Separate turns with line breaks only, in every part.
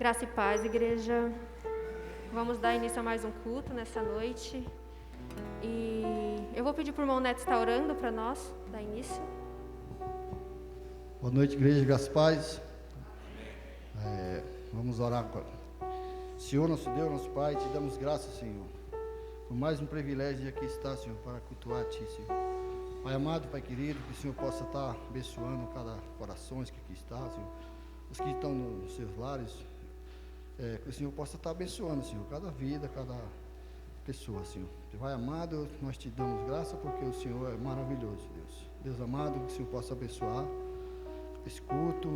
Graça e paz, igreja. Vamos dar início a mais um culto nessa noite. E eu vou pedir para o irmão Neto estar orando para nós, dar início.
Boa noite, igreja, graça e paz. Vamos orar. Senhor, nosso Deus, nosso Pai, te damos graças, Senhor, por mais um privilégio de aqui estar, Senhor, para cultuar a Ti, Senhor. Pai amado, Pai querido, que o Senhor possa estar abençoando cada coração que aqui está, Senhor. Os que estão nos seus lares, que o Senhor possa estar abençoando, Senhor, cada vida, cada pessoa, Senhor. Pai amado, nós te damos graça porque o Senhor é maravilhoso, Deus. Deus amado, que o Senhor possa abençoar esse culto,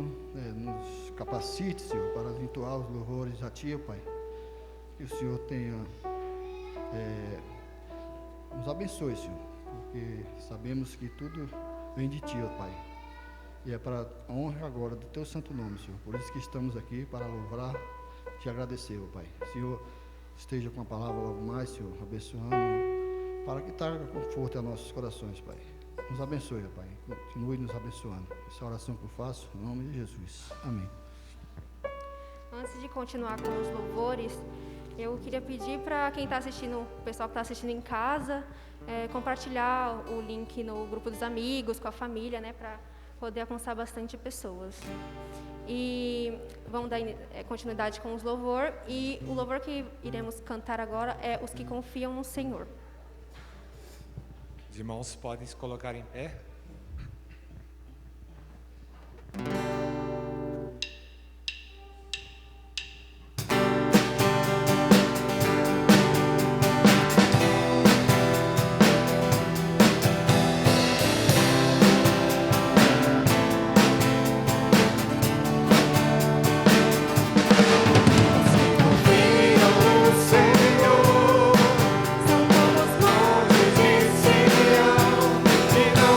nos capacite, Senhor, para entoar os louvores a Ti, Pai. Que o Senhor tenha, nos abençoe, Senhor, porque sabemos que tudo vem de Ti, ó Pai. E é para a honra agora do Teu santo nome, Senhor. Por isso que estamos aqui para louvar, Te agradecer, ó Pai. Senhor, esteja com a palavra logo mais, Senhor, abençoando, para que traga conforto a nossos corações, Pai. Nos abençoe, ó Pai. Continue nos abençoando. Essa oração que eu faço, em nome de Jesus. Amém.
Antes de continuar com os louvores, eu queria pedir para quem está assistindo, o pessoal que está assistindo em casa, compartilhar o link no grupo dos amigos, com a família, né, para poder alcançar bastante pessoas. E vamos dar continuidade com os louvores. E o louvor que iremos cantar agora é Os que Confiam no Senhor.
Os irmãos podem se colocar em pé.
São como os montes de Sião, e não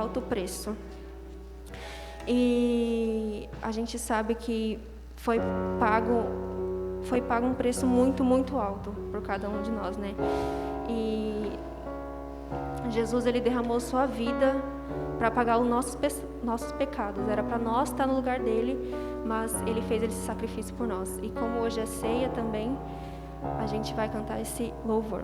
alto preço. E a gente sabe que foi pago um preço muito, muito alto por cada um de nós, né? E Jesus, ele derramou sua vida para pagar os nossos pecados. Era para nós estar no lugar dele, mas ele fez esse sacrifício por nós. E como hoje é ceia também, a gente vai cantar esse louvor.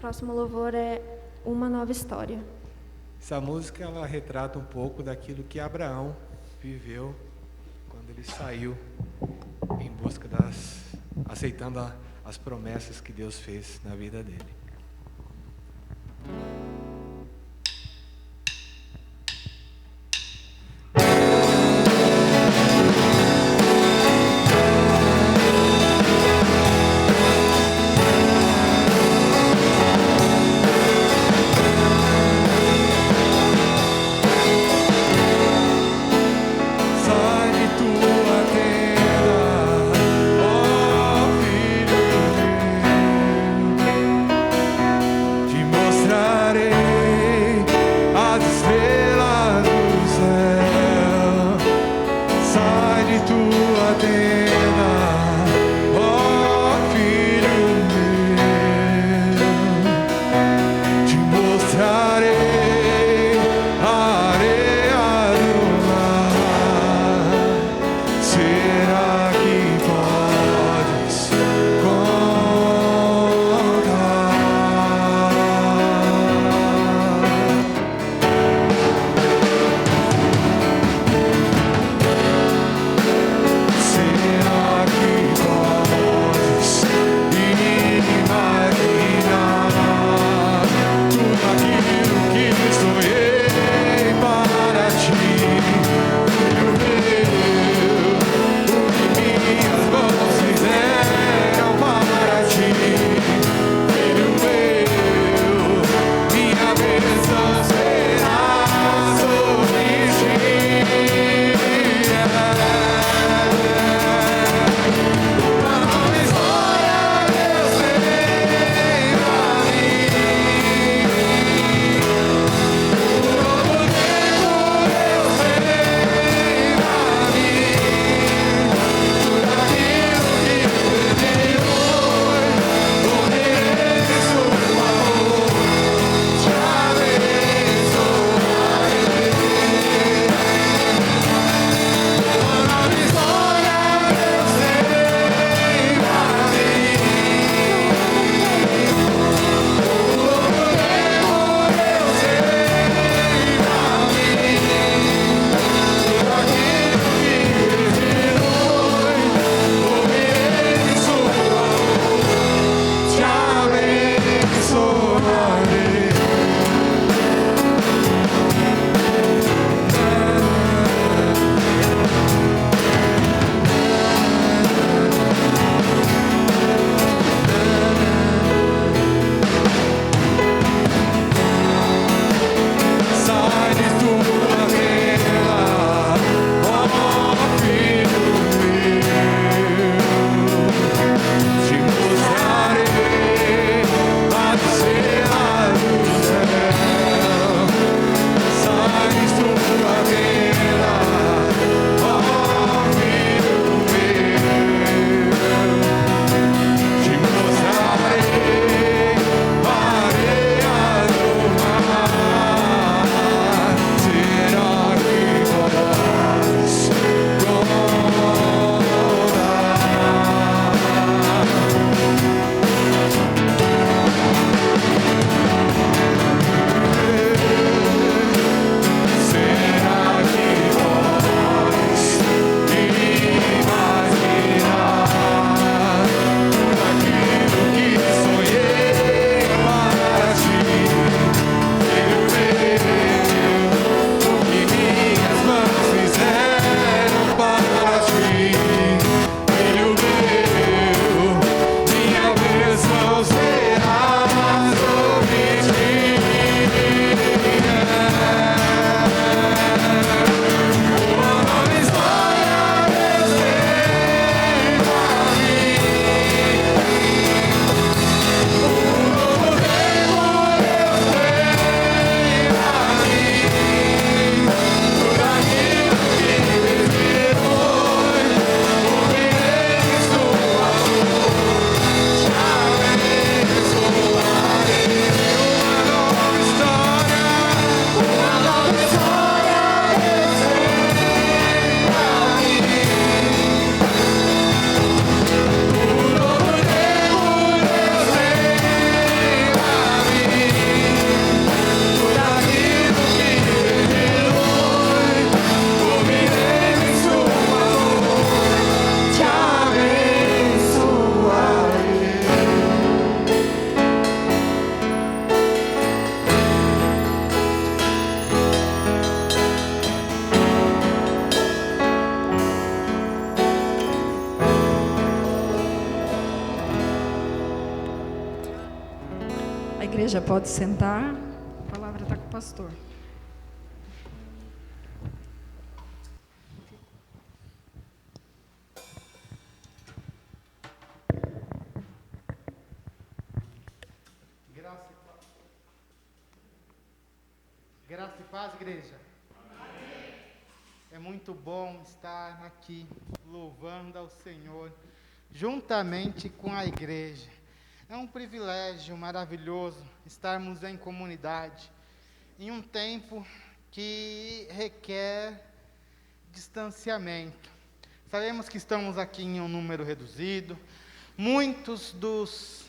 próximo louvor é Uma Nova História.
Essa música ela retrata um pouco daquilo que Abraão viveu quando ele saiu em busca aceitando as promessas que Deus fez na vida dele.
Sai de tua tenda, ó filho meu.
tua tenda, ó filho meu, te mostrarei a areia do mar. Será que podes
igreja pode sentar. A palavra está com o pastor.
Graça e paz, igreja. Amém. É muito bom estar aqui louvando ao Senhor, juntamente com a igreja. É um privilégio maravilhoso estarmos em comunidade, em um tempo que requer distanciamento. Sabemos que estamos aqui em um número reduzido, muitos dos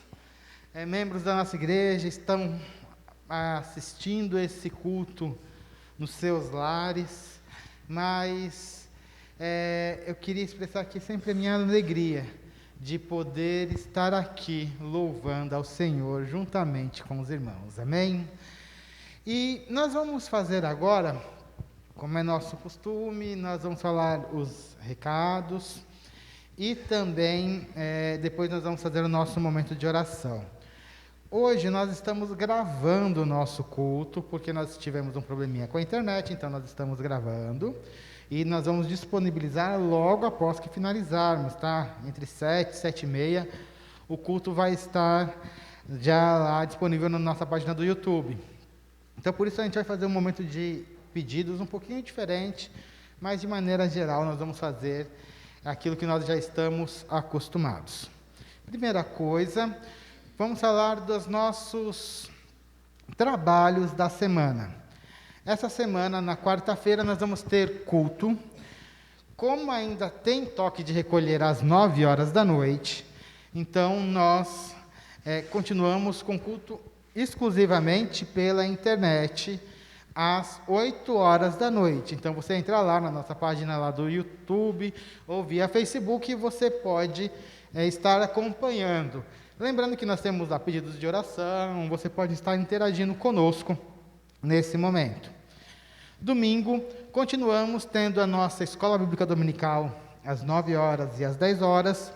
membros da nossa igreja estão assistindo esse culto nos seus lares, mas eu queria expressar aqui sempre a minha alegria de poder estar aqui louvando ao Senhor juntamente com os irmãos, amém? E nós vamos fazer agora, como é nosso costume, nós vamos falar os recados e também depois nós vamos fazer o nosso momento de oração. Hoje nós estamos gravando o nosso culto, porque nós tivemos um probleminha com a internet, então nós estamos gravando. E nós vamos disponibilizar logo após que finalizarmos, tá? Entre 7 e 7h30, o culto vai estar já lá disponível na nossa página do YouTube. Então, por isso a gente vai fazer um momento de pedidos um pouquinho diferente, mas de maneira geral nós vamos fazer aquilo que nós já estamos acostumados. Primeira coisa, vamos falar dos nossos trabalhos da semana. Essa semana, na quarta-feira, nós vamos ter culto. Como ainda tem toque de recolher às 9h da noite, então nós continuamos com culto exclusivamente pela internet às 8h da noite. Então você entra lá na nossa página lá do YouTube ou via Facebook e você pode estar acompanhando. Lembrando que nós temos lá pedidos de oração, você pode estar interagindo conosco nesse momento. Domingo, continuamos tendo a nossa Escola Bíblica Dominical às 9h e às 10h,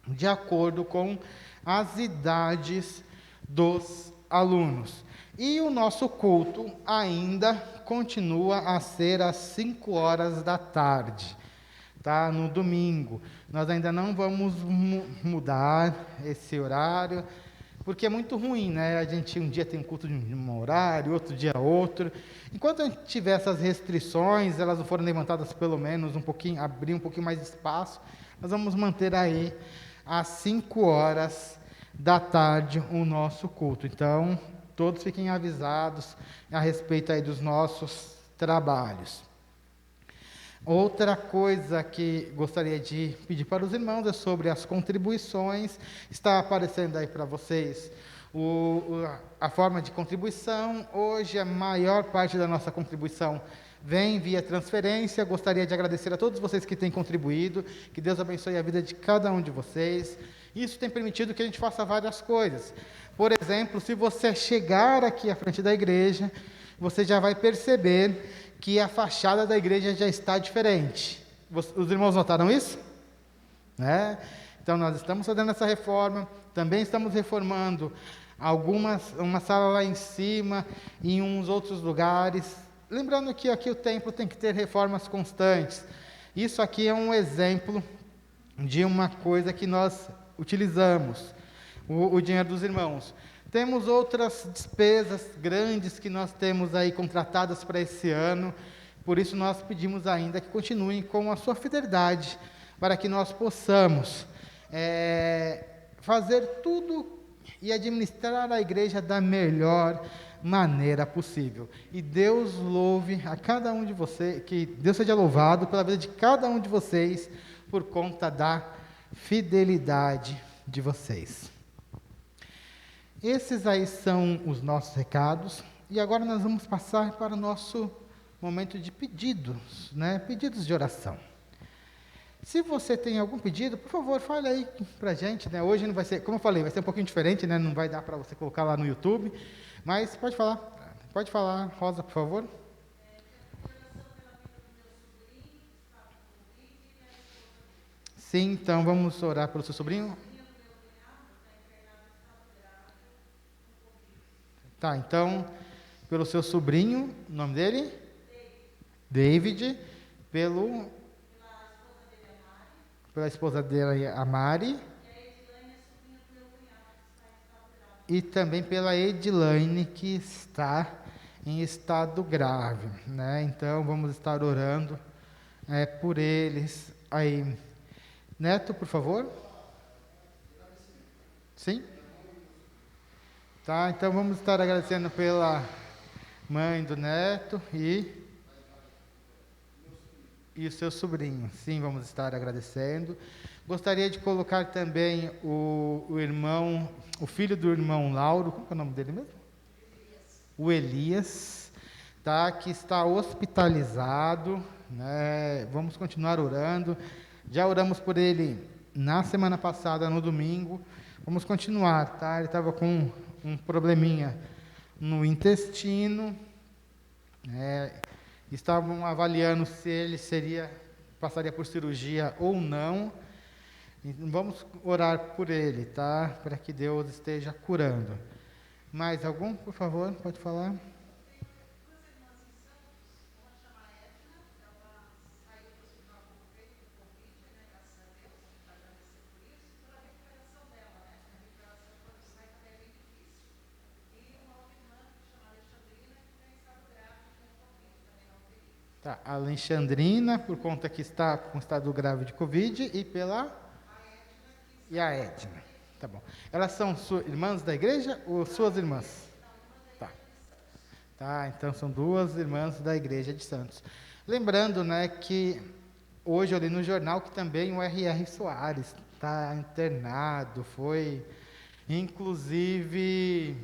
de acordo com as idades dos alunos. E o nosso culto ainda continua a ser às 5h da tarde, tá? No domingo. Nós ainda não vamos mudar esse horário, porque é muito ruim, né? A gente um dia tem um culto de um horário, outro dia outro. Enquanto a gente tiver essas restrições, elas não forem levantadas pelo menos um pouquinho, abrir um pouquinho mais de espaço, nós vamos manter aí às 5h da tarde o nosso culto. Então, todos fiquem avisados a respeito aí dos nossos trabalhos. Outra coisa que gostaria de pedir para os irmãos é sobre as contribuições. Está aparecendo aí para vocês a forma de contribuição. Hoje, a maior parte da nossa contribuição vem via transferência. Gostaria de agradecer a todos vocês que têm contribuído. Que Deus abençoe a vida de cada um de vocês. Isso tem permitido que a gente faça várias coisas. Por exemplo, se você chegar aqui à frente da igreja, você já vai perceber que a fachada da igreja já está diferente. Os irmãos notaram isso? Né? Então, nós estamos fazendo essa reforma, também estamos reformando uma sala lá em cima, e em uns outros lugares. Lembrando que aqui o templo tem que ter reformas constantes. Isso aqui é um exemplo de uma coisa que nós utilizamos, o dinheiro dos irmãos. Temos outras despesas grandes que nós temos aí contratadas para esse ano, por isso nós pedimos ainda que continuem com a sua fidelidade, para que nós possamos fazer tudo e administrar a igreja da melhor maneira possível. E Deus louve a cada um de vocês, que Deus seja louvado pela vida de cada um de vocês, por conta da fidelidade de vocês. Esses aí são os nossos recados, e agora nós vamos passar para o nosso momento de pedidos, né? Pedidos de oração. Se você tem algum pedido, por favor, fale aí para a gente, né? Hoje não vai ser, como eu falei, vai ser um pouquinho diferente, né? Não vai dar para você colocar lá no YouTube, mas pode falar, Rosa, por favor. Sim, então vamos orar pelo seu sobrinho. Tá, então, pelo seu sobrinho, o nome dele? David. Pela esposa dele, a Mari. E também pela Edilane, que está em estado grave, né? Então, vamos estar orando por eles aí. Neto, por favor. Sim? Tá, então vamos estar agradecendo pela mãe do Neto e o seu sobrinho. Sim, vamos estar agradecendo. Gostaria de colocar também o irmão, o filho do irmão Lauro, como é o nome dele mesmo? O Elias, tá, que está hospitalizado, né? Vamos continuar orando. Já oramos por ele na semana passada, no domingo. Vamos continuar, tá? Ele estava com um probleminha no intestino, estavam avaliando se ele passaria por cirurgia ou não. Vamos orar por ele, tá? Para que Deus esteja curando. Mais algum, por favor, pode falar? Tá, a Alexandrina, por conta que está com estado grave de Covid, e a Edna. Tá bom. Elas são irmãs da igreja ou suas irmãs? Tá. Tá, então são duas irmãs da igreja de Santos. Lembrando, né, que hoje eu li no jornal que também o R.R. Soares está internado, foi inclusive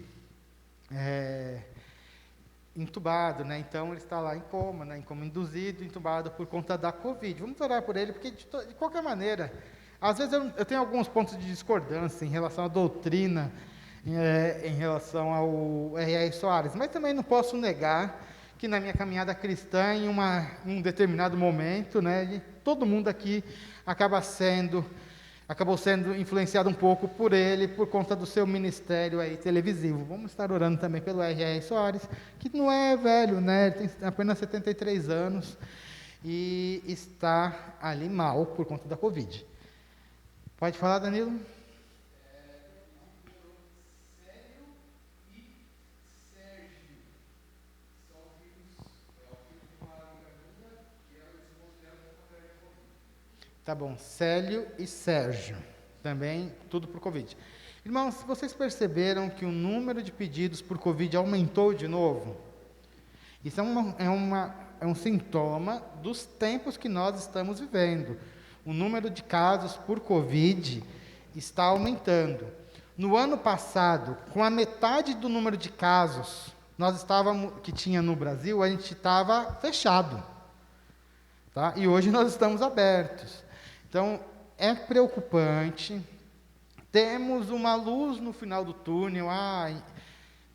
entubado, né? Então ele está lá em coma, né? Em coma induzido, entubado por conta da Covid. Vamos orar por ele, porque de qualquer maneira, às vezes eu tenho alguns pontos de discordância em relação à doutrina, em relação ao R.R. Soares, mas também não posso negar que na minha caminhada cristã, em um determinado momento, né, todo mundo aqui acabou sendo influenciado um pouco por ele, por conta do seu ministério aí televisivo. Vamos estar orando também pelo R.R. Soares, que não é velho, né? Ele tem apenas 73 anos e está ali mal por conta da Covid. Pode falar, Danilo? Tá bom, Célio e Sérgio, também tudo por Covid. Irmãos, vocês perceberam que o número de pedidos por Covid aumentou de novo? Isso é um sintoma dos tempos que nós estamos vivendo. O número de casos por Covid está aumentando. No ano passado, com a metade do número de casos que tinha no Brasil, a gente estava fechado. Tá? E hoje nós estamos abertos. Então, é preocupante. Temos uma luz no final do túnel.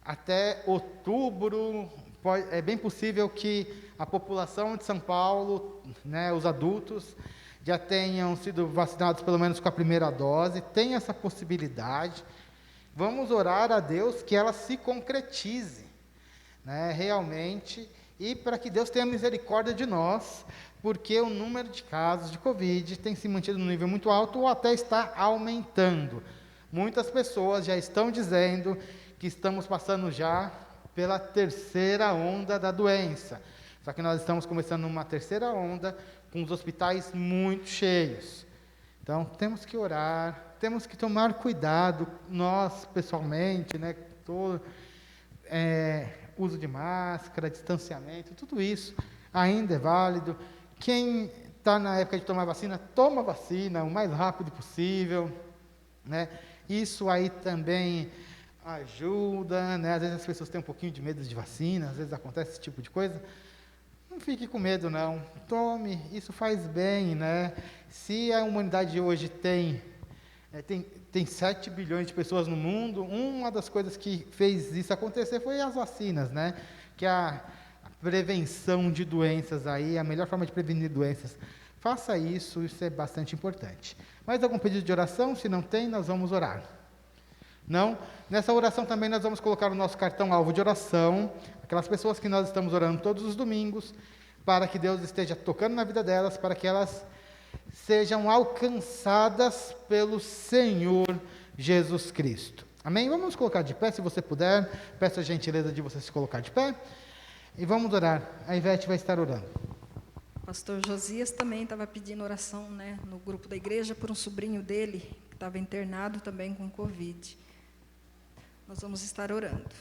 Até outubro, é bem possível que a população de São Paulo, né, os adultos, já tenham sido vacinados pelo menos com a primeira dose. Tem essa possibilidade. Vamos orar a Deus que ela se concretize, né, realmente, e para que Deus tenha misericórdia de nós, porque o número de casos de Covid tem se mantido num nível muito alto ou até está aumentando. Muitas pessoas já estão dizendo que estamos passando já pela terceira onda da doença. Só que nós estamos começando uma terceira onda com os hospitais muito cheios. Então, temos que orar, temos que tomar cuidado, nós pessoalmente, né, uso de máscara, distanciamento, tudo isso ainda é válido. Quem está na época de tomar vacina, toma vacina o mais rápido possível, né? Isso aí também ajuda, né? Às vezes as pessoas têm um pouquinho de medo de vacina, às vezes acontece esse tipo de coisa. Não fique com medo, não. Tome, isso faz bem, né? Se a humanidade hoje tem 7 bilhões de pessoas no mundo, uma das coisas que fez isso acontecer foi as vacinas, né? Que a prevenção de doenças aí, a melhor forma de prevenir doenças. Faça isso é bastante importante. Mais algum pedido de oração? Se não tem, nós vamos orar. Não? Nessa oração também nós vamos colocar o nosso cartão-alvo de oração, aquelas pessoas que nós estamos orando todos os domingos, para que Deus esteja tocando na vida delas, para que elas sejam alcançadas pelo Senhor Jesus Cristo. Amém? Vamos nos colocar de pé, se você puder. Peço a gentileza de você se colocar de pé. E vamos orar. A Ivete vai estar orando.
pastor Josias também estava pedindo oração, né, no grupo da igreja por um sobrinho dele que estava internado também com Covid. Nós vamos estar orando.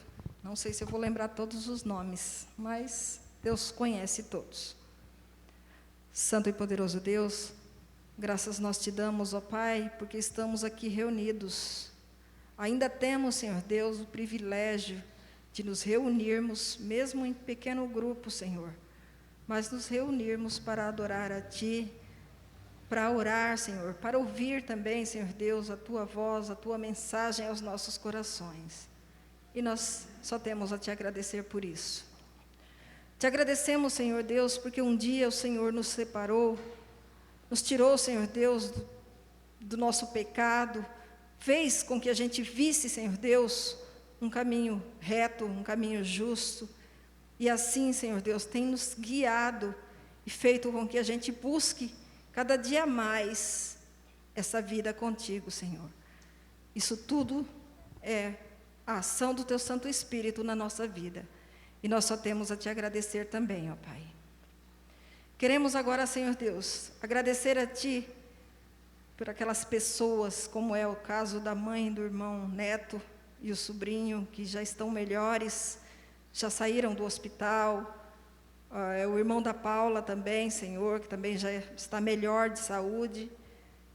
Não sei se eu vou lembrar todos os nomes, mas Deus conhece todos. Santo e poderoso Deus, graças nós te damos, ó Pai, porque estamos aqui reunidos. Ainda temos, Senhor Deus, o privilégio de nos reunirmos, mesmo em pequeno grupo, Senhor, mas nos reunirmos para adorar a Ti, para orar, Senhor, para ouvir também, Senhor Deus, a Tua voz, a Tua mensagem aos nossos corações. E nós só temos a Te agradecer por isso. Te agradecemos, Senhor Deus, porque um dia o Senhor nos separou, nos tirou, Senhor Deus, do nosso pecado, fez com que a gente visse, Senhor Deus, um caminho reto, um caminho justo, e assim, Senhor Deus, tem nos guiado e feito com que a gente busque cada dia mais essa vida contigo, Senhor. Isso tudo é a ação do Teu Santo Espírito na nossa vida, e nós só temos a Te agradecer também, ó Pai. Queremos agora, Senhor Deus, agradecer a Ti por aquelas pessoas, como é o caso da mãe do irmão Neto e o sobrinho, que já estão melhores, já saíram do hospital, o irmão da Paula também, Senhor, que também já está melhor de saúde.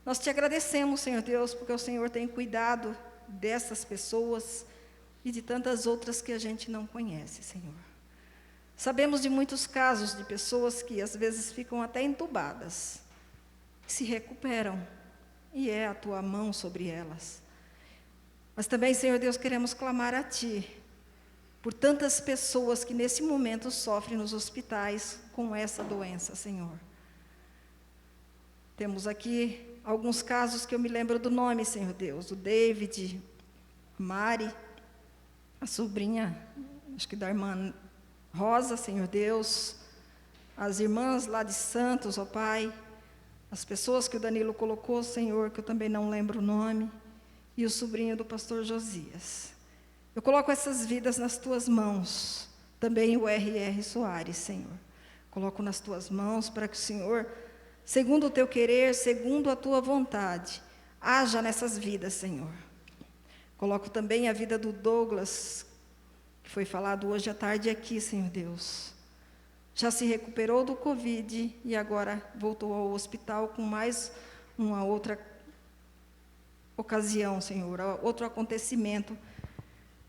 Nós Te agradecemos, Senhor Deus, porque o Senhor tem cuidado dessas pessoas e de tantas outras que a gente não conhece, Senhor. Sabemos de muitos casos de pessoas que às vezes ficam até entubadas, se recuperam, e é a Tua mão sobre elas. Mas também, Senhor Deus, queremos clamar a Ti, por tantas pessoas que nesse momento sofrem nos hospitais com essa doença, Senhor. Temos aqui alguns casos que eu me lembro do nome, Senhor Deus, o David, a Mari, a sobrinha, acho que da irmã Rosa, Senhor Deus, as irmãs lá de Santos, ó Pai, as pessoas que o Danilo colocou, Senhor, que eu também não lembro o nome, e o sobrinho do pastor Josias. Eu coloco essas vidas nas Tuas mãos, também o R.R. Soares, Senhor. Coloco nas Tuas mãos para que o Senhor, segundo o Teu querer, segundo a Tua vontade, haja nessas vidas, Senhor. Coloco também a vida do Douglas, que foi falado hoje à tarde aqui, Senhor Deus. Já se recuperou do Covid e agora voltou ao hospital com mais uma outra ocasião, Senhor, outro acontecimento.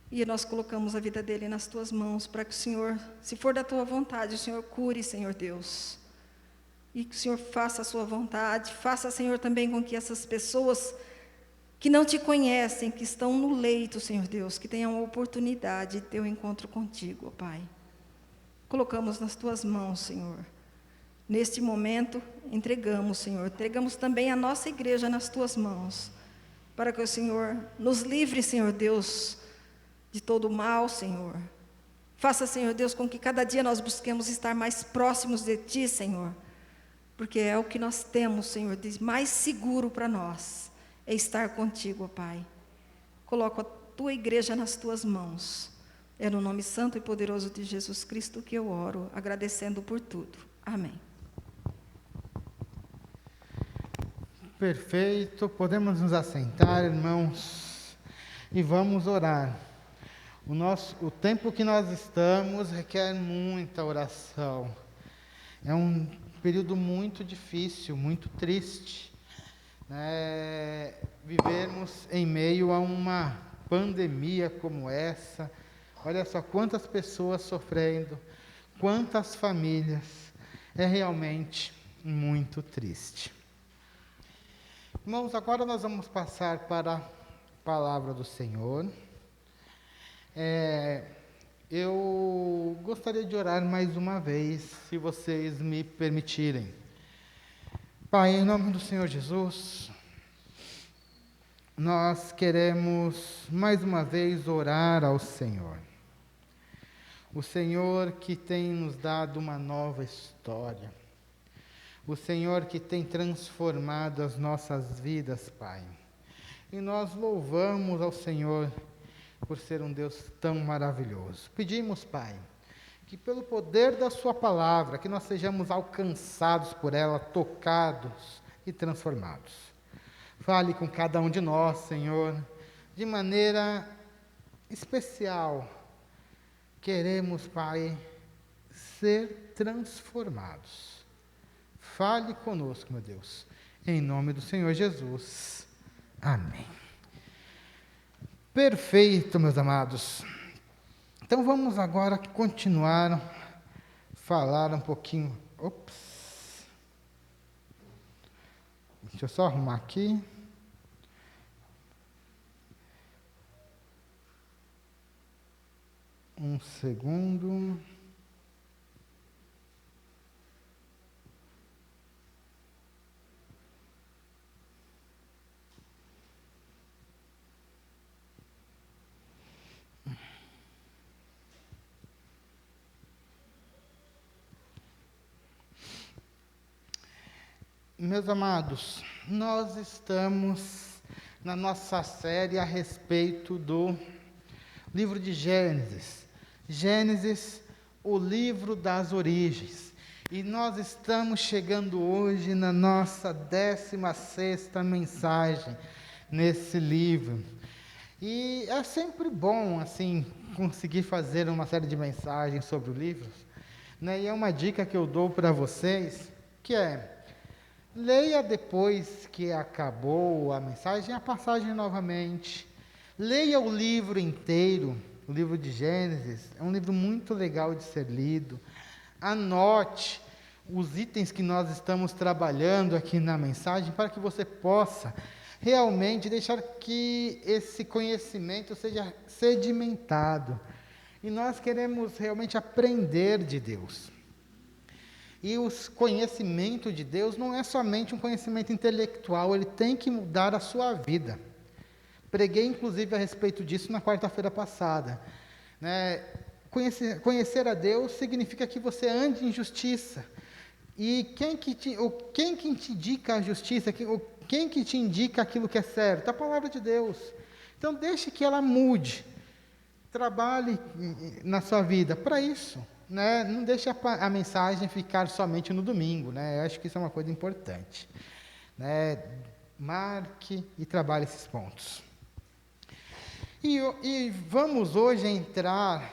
E nós colocamos a vida dele nas Tuas mãos, para que o Senhor, se for da Tua vontade, o Senhor cure, Senhor Deus. E que o Senhor faça a Sua vontade, faça, Senhor, também com que essas pessoas que não Te conhecem, que estão no leito, Senhor Deus, que tenham a oportunidade de ter um encontro contigo, ó Pai. Colocamos nas Tuas mãos, Senhor. Neste momento, entregamos, Senhor, entregamos também a nossa igreja nas Tuas mãos, para que o Senhor nos livre, Senhor Deus, de todo o mal, Senhor. Faça, Senhor Deus, com que cada dia nós busquemos estar mais próximos de Ti, Senhor, porque é o que nós temos, Senhor, de mais seguro para nós, é estar contigo, ó Pai. Coloco a Tua igreja nas Tuas mãos. É no nome santo e poderoso de Jesus Cristo que eu oro, agradecendo por tudo. Amém.
Perfeito. Podemos nos assentar, irmãos, e vamos orar. O tempo que nós estamos requer muita oração. É um período muito difícil, muito triste, né? Vivermos em meio a uma pandemia como essa. Olha só quantas pessoas sofrendo, quantas famílias. É realmente muito triste. Irmãos, agora nós vamos passar para a palavra do Senhor. Eu gostaria de orar mais uma vez, se vocês me permitirem. Pai, em nome do Senhor Jesus, nós queremos mais uma vez orar ao Senhor. O Senhor que tem nos dado uma nova história. O Senhor que tem transformado as nossas vidas, Pai. E nós louvamos ao Senhor por ser um Deus tão maravilhoso. Pedimos, Pai, que pelo poder da sua palavra, que nós sejamos alcançados por ela, tocados e transformados. Fale com cada um de nós, Senhor, de maneira especial. Queremos, Pai, ser transformados. Fale conosco, meu Deus, em nome do Senhor Jesus. Amém. Perfeito, meus amados. Então vamos agora continuar a falar um pouquinho. Ops. Deixa eu só arrumar aqui. Um segundo. Meus amados, nós estamos na nossa série a respeito do livro de Gênesis. Gênesis, o livro das origens. E nós estamos chegando hoje na nossa 16ª mensagem nesse livro. E é sempre bom, assim, conseguir fazer uma série de mensagens sobre o livro, né? E é uma dica que eu dou para vocês, que é: leia depois que acabou a mensagem, a passagem novamente. Leia o livro inteiro, o livro de Gênesis. É um livro muito legal de ser lido. Anote os itens que nós estamos trabalhando aqui na mensagem, para que você possa realmente deixar que esse conhecimento seja sedimentado. E nós queremos realmente aprender de Deus. E o conhecimento de Deus não é somente um conhecimento intelectual, ele tem que mudar a sua vida. Preguei, inclusive, a respeito disso na quarta-feira passada. Né? Conhecer a Deus significa que você ande em justiça. E quem que te indica a justiça? Quem que te indica aquilo que é certo? A palavra de Deus. Então, deixe que ela mude. Trabalhe na sua vida para isso. Né? Não deixe a mensagem ficar somente no domingo, né? Eu acho que isso é uma coisa importante, né? Marque e trabalhe esses pontos. E vamos hoje entrar,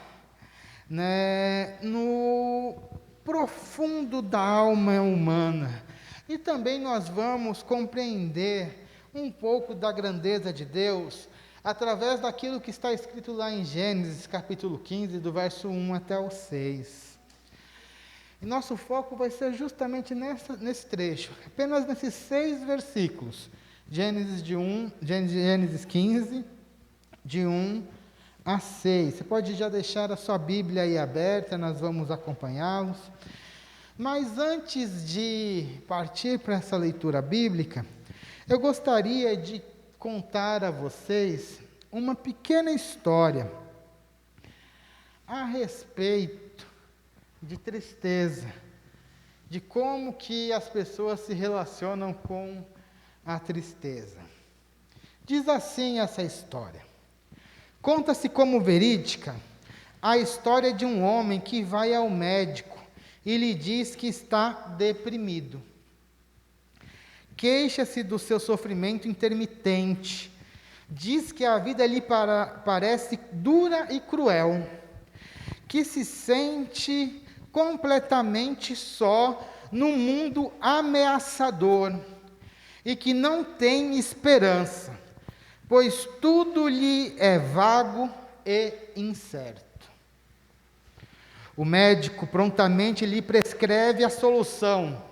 né, no profundo da alma humana. E também nós vamos compreender um pouco da grandeza de Deus através daquilo que está escrito lá em Gênesis, capítulo 15, do verso 1 até o 6. E nosso foco vai ser justamente nesse trecho, apenas nesses 6 versículos. Gênesis 15, de 1 a 6. Você pode já deixar a sua Bíblia aí aberta, nós vamos acompanhá-los. Mas antes de partir para essa leitura bíblica, eu gostaria de contar a vocês uma pequena história a respeito de tristeza, de como que as pessoas se relacionam com a tristeza. Diz assim essa história: conta-se como verídica a história de um homem que vai ao médico e lhe diz que está deprimido. Queixa-se do seu sofrimento intermitente. Diz que a vida lhe parece dura e cruel, que se sente completamente só num mundo ameaçador e que não tem esperança, pois tudo lhe é vago e incerto. O médico prontamente lhe prescreve a solução.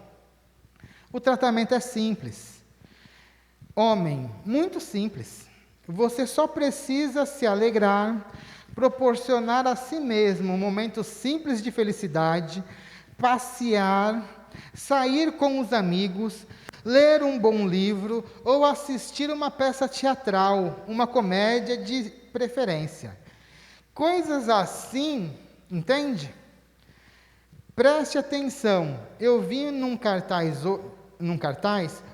O tratamento é simples. Homem, muito simples. Você só precisa se alegrar, proporcionar a si mesmo momentos simples de felicidade, passear, sair com os amigos, ler um bom livro ou assistir uma peça teatral, uma comédia de preferência. Coisas assim, entende? Preste atenção. Eu vi num cartaz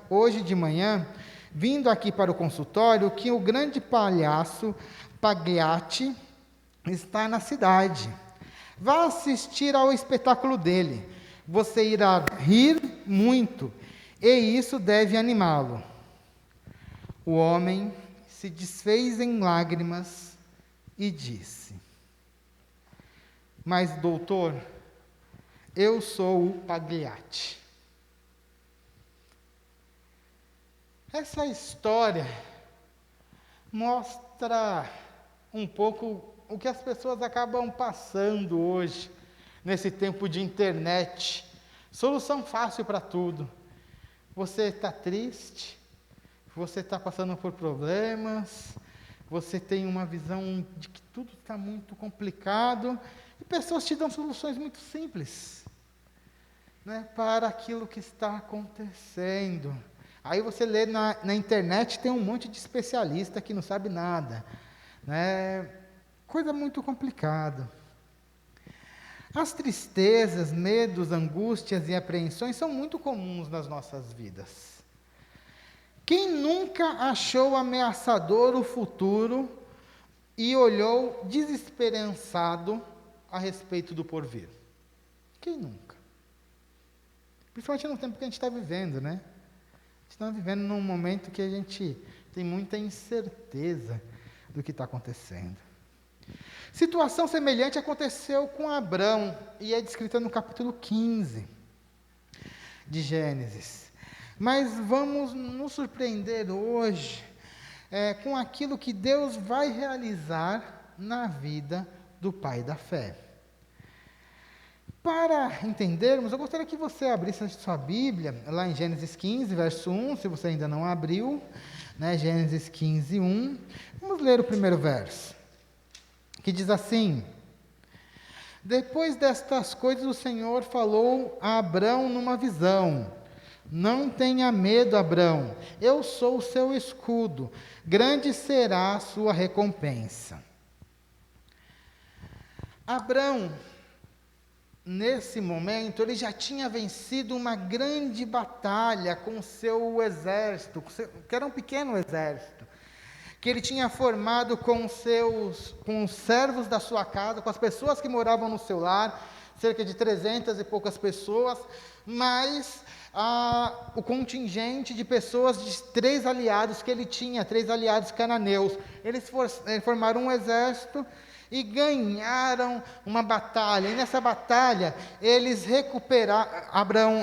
hoje de manhã, vindo aqui para o consultório, que o grande palhaço Pagliatti está na cidade. Vá assistir ao espetáculo dele. Você irá rir muito, e isso deve animá-lo. O homem se desfez em lágrimas e disse: Mas, doutor, eu sou o Pagliatti. Essa história mostra um pouco o que as pessoas acabam passando hoje, nesse tempo de internet. Solução fácil para tudo. Você está triste, você está passando por problemas, você tem uma visão de que tudo está muito complicado, e pessoas te dão soluções muito simples, né, para aquilo que está acontecendo. Aí você lê na internet, tem um monte de especialista que não sabe nada, né? Coisa muito complicada. As tristezas, medos, angústias e apreensões são muito comuns nas nossas vidas. Quem nunca achou ameaçador o futuro e olhou desesperançado a respeito do porvir? Quem nunca? Principalmente no tempo que a gente está vivendo, né? A gente está vivendo num momento que a gente tem muita incerteza do que está acontecendo. Situação semelhante aconteceu com Abrão, e é descrita no capítulo 15 de Gênesis. Mas vamos nos surpreender hoje com aquilo que Deus vai realizar na vida do pai da fé. Para entendermos, eu gostaria que você abrisse a sua Bíblia, lá em Gênesis 15, verso 1, se você ainda não abriu, né, Gênesis 15, 1. Vamos ler o primeiro verso, que diz assim: Depois destas coisas o Senhor falou a Abrão numa visão: Não tenha medo, Abrão, eu sou o seu escudo, grande será a sua recompensa. Abrão, nesse momento, ele já tinha vencido uma grande batalha com o seu exército, que era um pequeno exército, que ele tinha formado com os servos da sua casa, com as pessoas que moravam no seu lar, cerca de 300 e poucas pessoas, mais o contingente de pessoas, de 3 aliados que ele tinha, 3 aliados cananeus. Eles formaram um exército e ganharam uma batalha. E nessa batalha, eles Abraão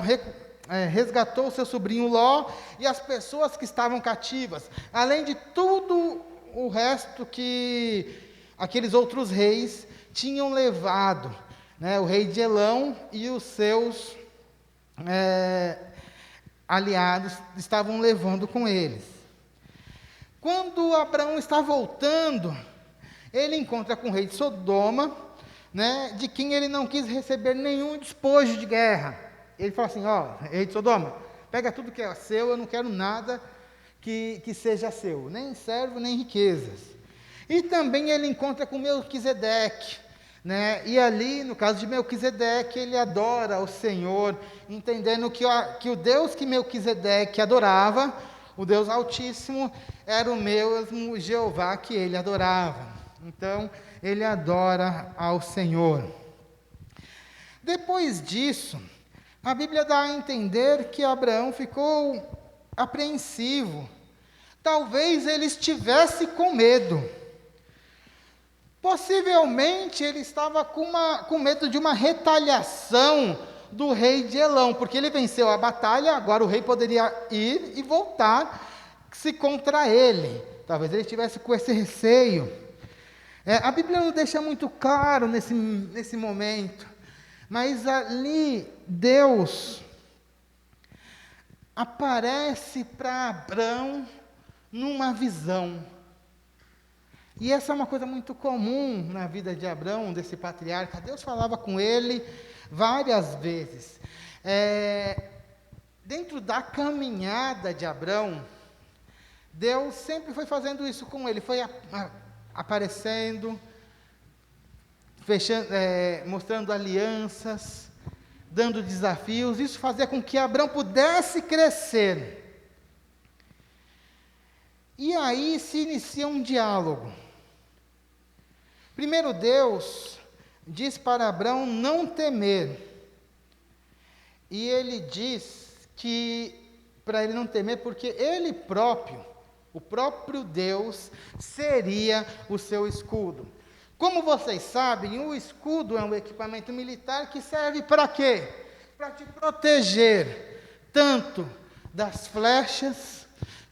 resgatou seu sobrinho Ló e as pessoas que estavam cativas, além de tudo o resto que aqueles outros reis tinham levado, né? O rei de Elão e os seus aliados estavam levando com eles. Quando Abraão está voltando, ele encontra com o rei de Sodoma, né, de quem ele não quis receber nenhum despojo de guerra. Ele fala assim: rei de Sodoma, pega tudo que é seu, eu não quero nada que seja seu, nem servo, nem riquezas. E também ele encontra com Melquisedeque, né, e ali, no caso de Melquisedeque, ele adora o Senhor, entendendo que o Deus que Melquisedeque adorava, o Deus Altíssimo, era o mesmo Jeová que ele adorava. Então, ele adora ao Senhor. Depois disso, a Bíblia dá a entender que Abraão ficou apreensivo. Talvez ele estivesse com medo. Possivelmente ele estava com medo de uma retaliação do rei de Elão, porque ele venceu a batalha, agora o rei poderia ir e voltar-se contra ele. Talvez ele estivesse com esse receio. A Bíblia não deixa muito claro nesse momento, mas ali Deus aparece para Abrão numa visão. E essa é uma coisa muito comum na vida de Abrão, desse patriarca. Deus falava com ele várias vezes. Dentro da caminhada de Abrão, Deus sempre foi fazendo isso com ele, foi aparecendo, mostrando alianças, dando desafios. Isso fazia com que Abrão pudesse crescer. E aí se inicia um diálogo. Primeiro Deus diz para Abrão não temer. E ele diz que para ele não temer, porque ele próprio, o próprio Deus, seria o seu escudo. Como vocês sabem, o escudo é um equipamento militar que serve para quê? Para te proteger, tanto das flechas,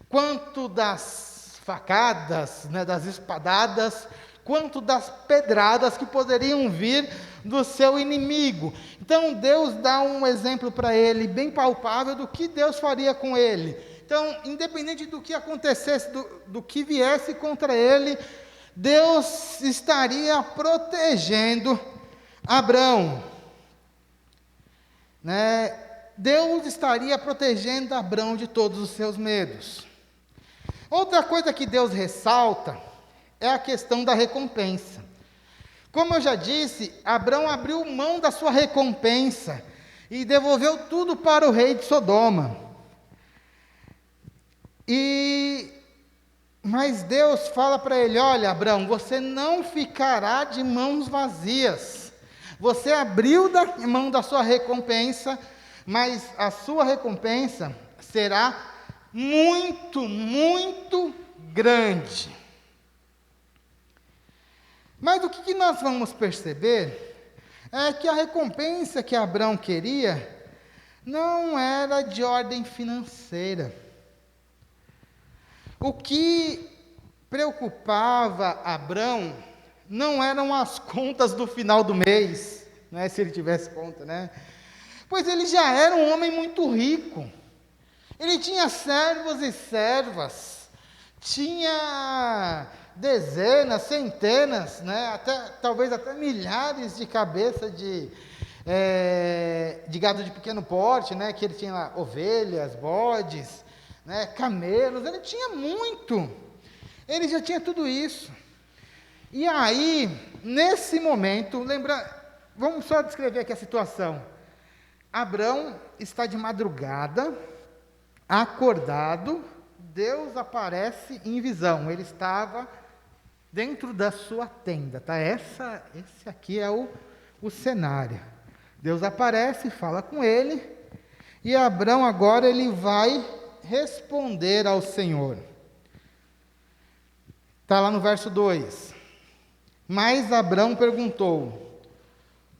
quanto das facadas, né, das espadadas, quanto das pedradas que poderiam vir do seu inimigo. Então Deus dá um exemplo para ele, bem palpável, do que Deus faria com ele. Então, independente do que acontecesse, do que viesse contra ele, Deus estaria protegendo Abrão. Né? Deus estaria protegendo Abrão de todos os seus medos. Outra coisa que Deus ressalta é a questão da recompensa. Como eu já disse, Abrão abriu mão da sua recompensa e devolveu tudo para o rei de Sodoma. Mas Deus fala para ele: olha, Abrão, você não ficará de mãos vazias. Você abriu mão da sua recompensa, mas a sua recompensa será muito, muito grande. Mas o que nós vamos perceber é que a recompensa que Abrão queria não era de ordem financeira. O que preocupava Abrão não eram as contas do final do mês, né, se ele tivesse conta, né? Pois ele já era um homem muito rico. Ele tinha servos e servas, tinha dezenas, centenas, né, talvez até milhares de cabeças de gado de pequeno porte, né, que ele tinha lá, ovelhas, bodes, né, camelos, ele tinha muito, ele já tinha tudo isso. E aí, nesse momento, vamos só descrever aqui a situação. Abrão está de madrugada, acordado, Deus aparece em visão. Ele estava dentro da sua tenda, tá? Esse aqui é o cenário. Deus aparece, fala com ele, e Abrão agora ele vai responder ao Senhor. Está lá no verso 2. Mas Abrão perguntou: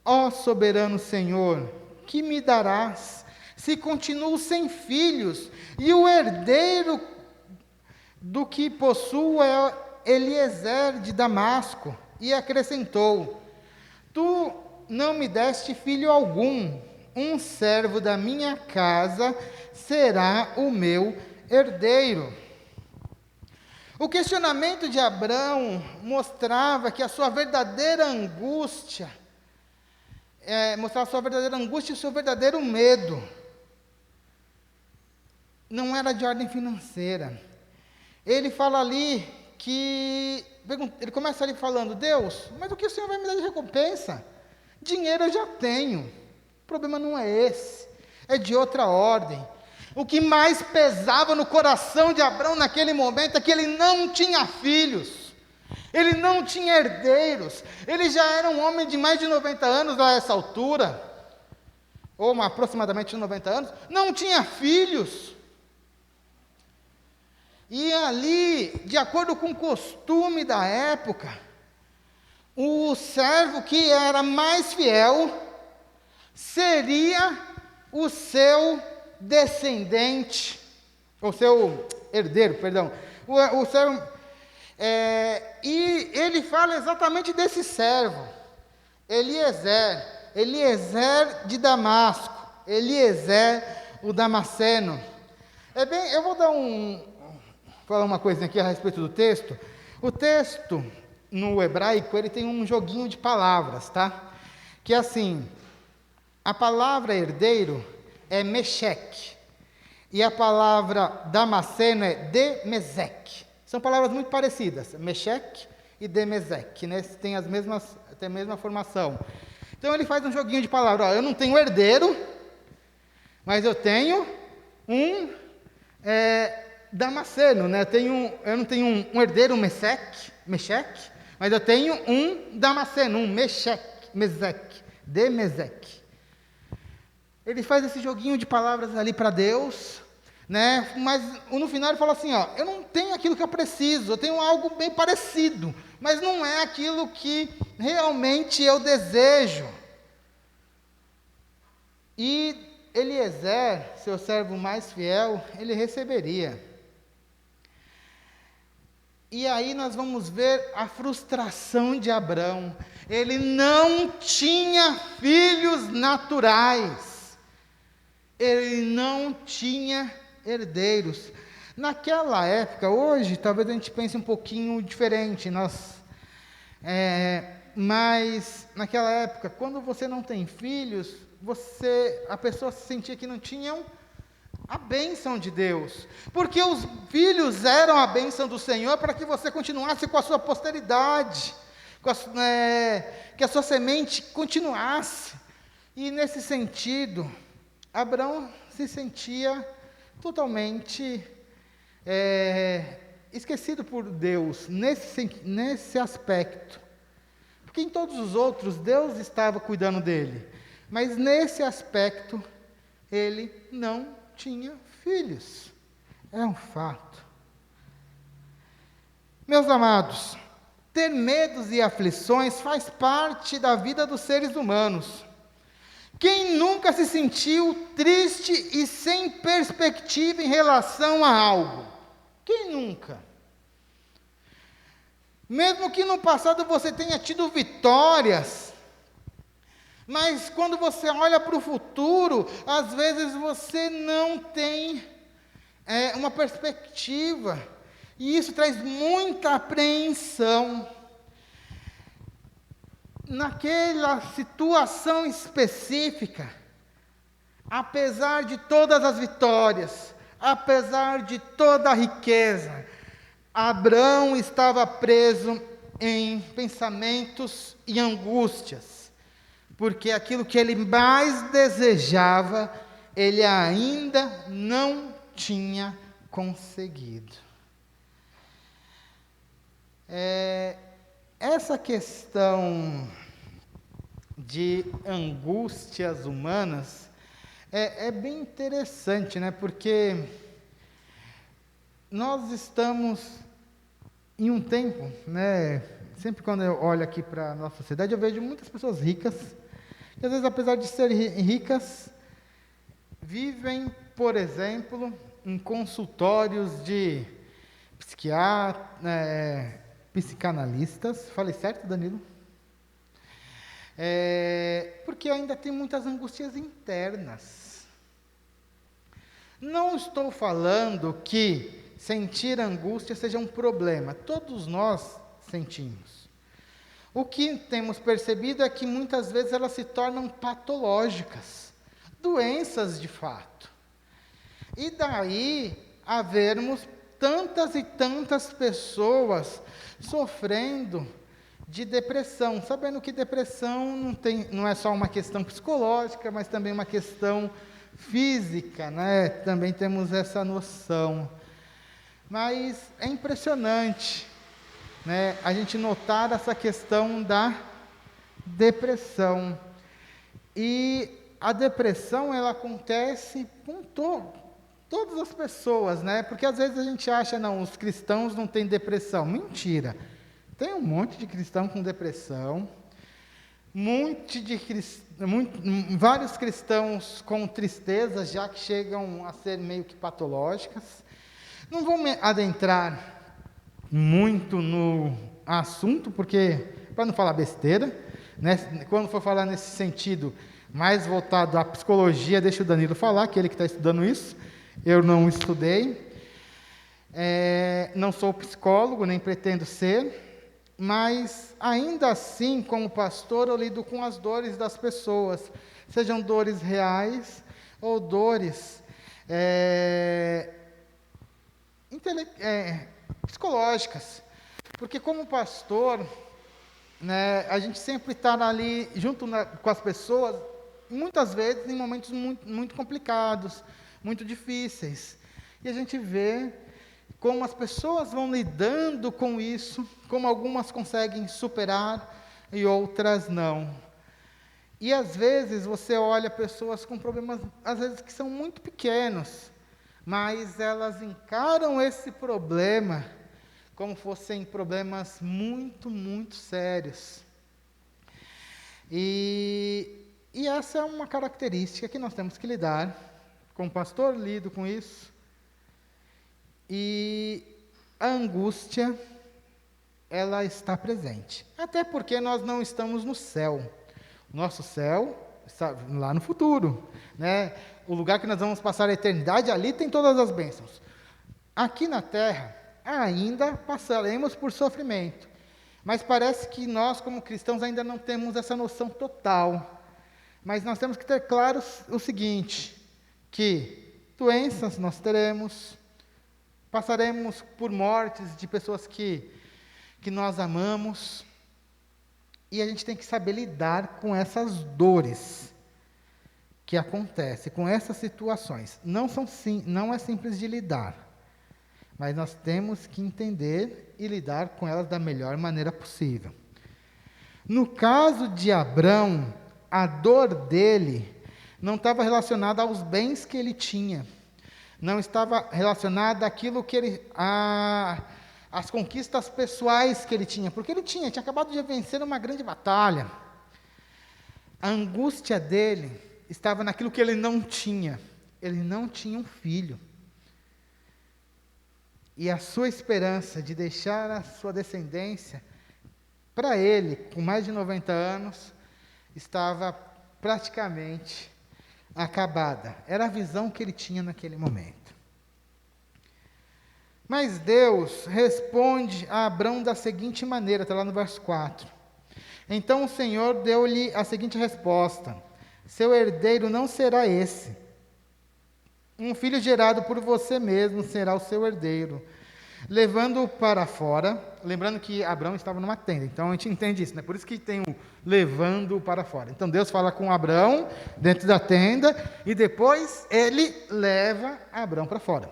ó soberano Senhor, que me darás se continuo sem filhos, e o herdeiro do que possuo é Eliezer de Damasco? E acrescentou: tu não me deste filho algum, um servo da minha casa será o meu herdeiro. O questionamento de Abrão mostrava que a sua verdadeira angústia, mostrava a sua verdadeira angústia e o seu verdadeiro medo. Não era de ordem financeira. Ele fala ali ele começa ali falando: Deus, mas o que o Senhor vai me dar de recompensa? Dinheiro eu já tenho. O problema não é esse, é de outra ordem. O que mais pesava no coração de Abrão naquele momento é que ele não tinha filhos, ele não tinha herdeiros, ele já era um homem de mais de 90 anos a essa altura, ou aproximadamente 90 anos, não tinha filhos. E ali, de acordo com o costume da época, o servo que era mais fiel seria o seu descendente, o seu herdeiro, perdão. O servo, e ele fala exatamente desse servo, Eliezer de Damasco, Eliezer o Damasceno. Eu vou falar uma coisinha aqui a respeito do texto. O texto, no hebraico, ele tem um joguinho de palavras, tá? Que é assim: a palavra herdeiro é Meshec, e a palavra Damasceno é Demezec. São palavras muito parecidas, Meshec e Demezec, né? Tem a mesma formação. Então ele faz um joguinho de palavras. Eu não tenho herdeiro, mas eu tenho um Damasceno, né? Eu não tenho um herdeiro Meshec, mas eu tenho um Damasceno, um Meshec. Demezeque. Ele faz esse joguinho de palavras ali para Deus, né? Mas no final ele fala assim, ó, eu não tenho aquilo que eu preciso, eu tenho algo bem parecido, mas não é aquilo que realmente eu desejo. E Eliezer, seu servo mais fiel, ele receberia. E aí nós vamos ver a frustração de Abrão. Ele não tinha filhos naturais. Ele não tinha herdeiros. Naquela época, hoje, talvez a gente pense um pouquinho diferente. Mas naquela época, quando você não tem filhos, a pessoa se sentia que não tinham a bênção de Deus, porque os filhos eram a bênção do Senhor para que você continuasse com a sua posteridade, que a sua semente continuasse. E nesse sentido, Abrão se sentia totalmente esquecido por Deus nesse aspecto, porque em todos os outros Deus estava cuidando dele, mas nesse aspecto ele não tinha filhos. É um fato. Meus amados, ter medos e aflições faz parte da vida dos seres humanos. Quem nunca se sentiu triste e sem perspectiva em relação a algo? Quem nunca? Mesmo que no passado você tenha tido vitórias, mas quando você olha para o futuro, às vezes você não tem uma perspectiva, e isso traz muita apreensão. Naquela situação específica, apesar de todas as vitórias, apesar de toda a riqueza, Abrão estava preso em pensamentos e angústias, porque aquilo que ele mais desejava, ele ainda não tinha conseguido. Essa questão de angústias humanas é bem interessante, né? Porque nós estamos em um tempo, né? Sempre quando eu olho aqui para a nossa sociedade, eu vejo muitas pessoas ricas, que às vezes, apesar de serem ricas, vivem, por exemplo, em consultórios de psicanalistas. Falei certo, Danilo? Porque ainda tem muitas angústias internas. Não estou falando que sentir angústia seja um problema. Todos nós sentimos. O que temos percebido é que muitas vezes elas se tornam patológicas, doenças de fato. E daí havermos tantas e tantas pessoas sofrendo de depressão, sabendo que depressão não é só uma questão psicológica, mas também uma questão física, né? Também temos essa noção. Mas é impressionante, né, a gente notar essa questão da depressão. E a depressão, ela acontece com todas as pessoas, né? Porque às vezes a gente acha, não, os cristãos não têm depressão. Mentira. Tem um monte de cristão com depressão, vários cristãos com tristezas, já que chegam a ser meio que patológicas. Não vou me adentrar muito no assunto, porque, para não falar besteira, né, quando for falar nesse sentido mais voltado à psicologia, deixa o Danilo falar, que ele que está estudando isso. Eu não estudei, não sou psicólogo, nem pretendo ser, mas ainda assim, como pastor, eu lido com as dores das pessoas, sejam dores reais ou dores psicológicas, porque como pastor, né, a gente sempre está ali junto com as pessoas, muitas vezes em momentos muito, muito complicados, muito difíceis, e a gente vê como as pessoas vão lidando com isso, como algumas conseguem superar e outras não. E às vezes você olha pessoas com problemas, às vezes que são muito pequenos, mas elas encaram esse problema como fossem problemas muito, muito sérios. E essa é uma característica que nós temos que lidar. Como pastor, lido com isso. E a angústia, ela está presente. Até porque nós não estamos no céu. Nosso céu está lá no futuro, né? O lugar que nós vamos passar a eternidade, ali tem todas as bênçãos. Aqui na terra, ainda passaremos por sofrimento. Mas parece que nós, como cristãos, ainda não temos essa noção total. Mas nós temos que ter claro o seguinte, que doenças nós teremos, passaremos por mortes de pessoas que nós amamos, e a gente tem que saber lidar com essas dores que acontecem, com essas situações. Não é simples de lidar, mas nós temos que entender e lidar com elas da melhor maneira possível. No caso de Abrão, a dor dele não estava relacionada aos bens que ele tinha, não estava relacionada àquilo que ele... as conquistas pessoais que ele tinha, porque ele tinha acabado de vencer uma grande batalha. A angústia dele estava naquilo que ele não tinha. Ele não tinha um filho. E a sua esperança de deixar a sua descendência, para ele, com mais de 90 anos, estava praticamente acabada. Era a visão que ele tinha naquele momento. Mas Deus responde a Abrão da seguinte maneira, está lá no verso 4. Então o Senhor deu-lhe a seguinte resposta: seu herdeiro não será esse. Um filho gerado por você mesmo será o seu herdeiro. Levando-o para fora, lembrando que Abrão estava numa tenda, então a gente entende isso, né? Por isso que tem o levando-o para fora. Então Deus fala com Abrão dentro da tenda, e depois ele leva Abrão para fora.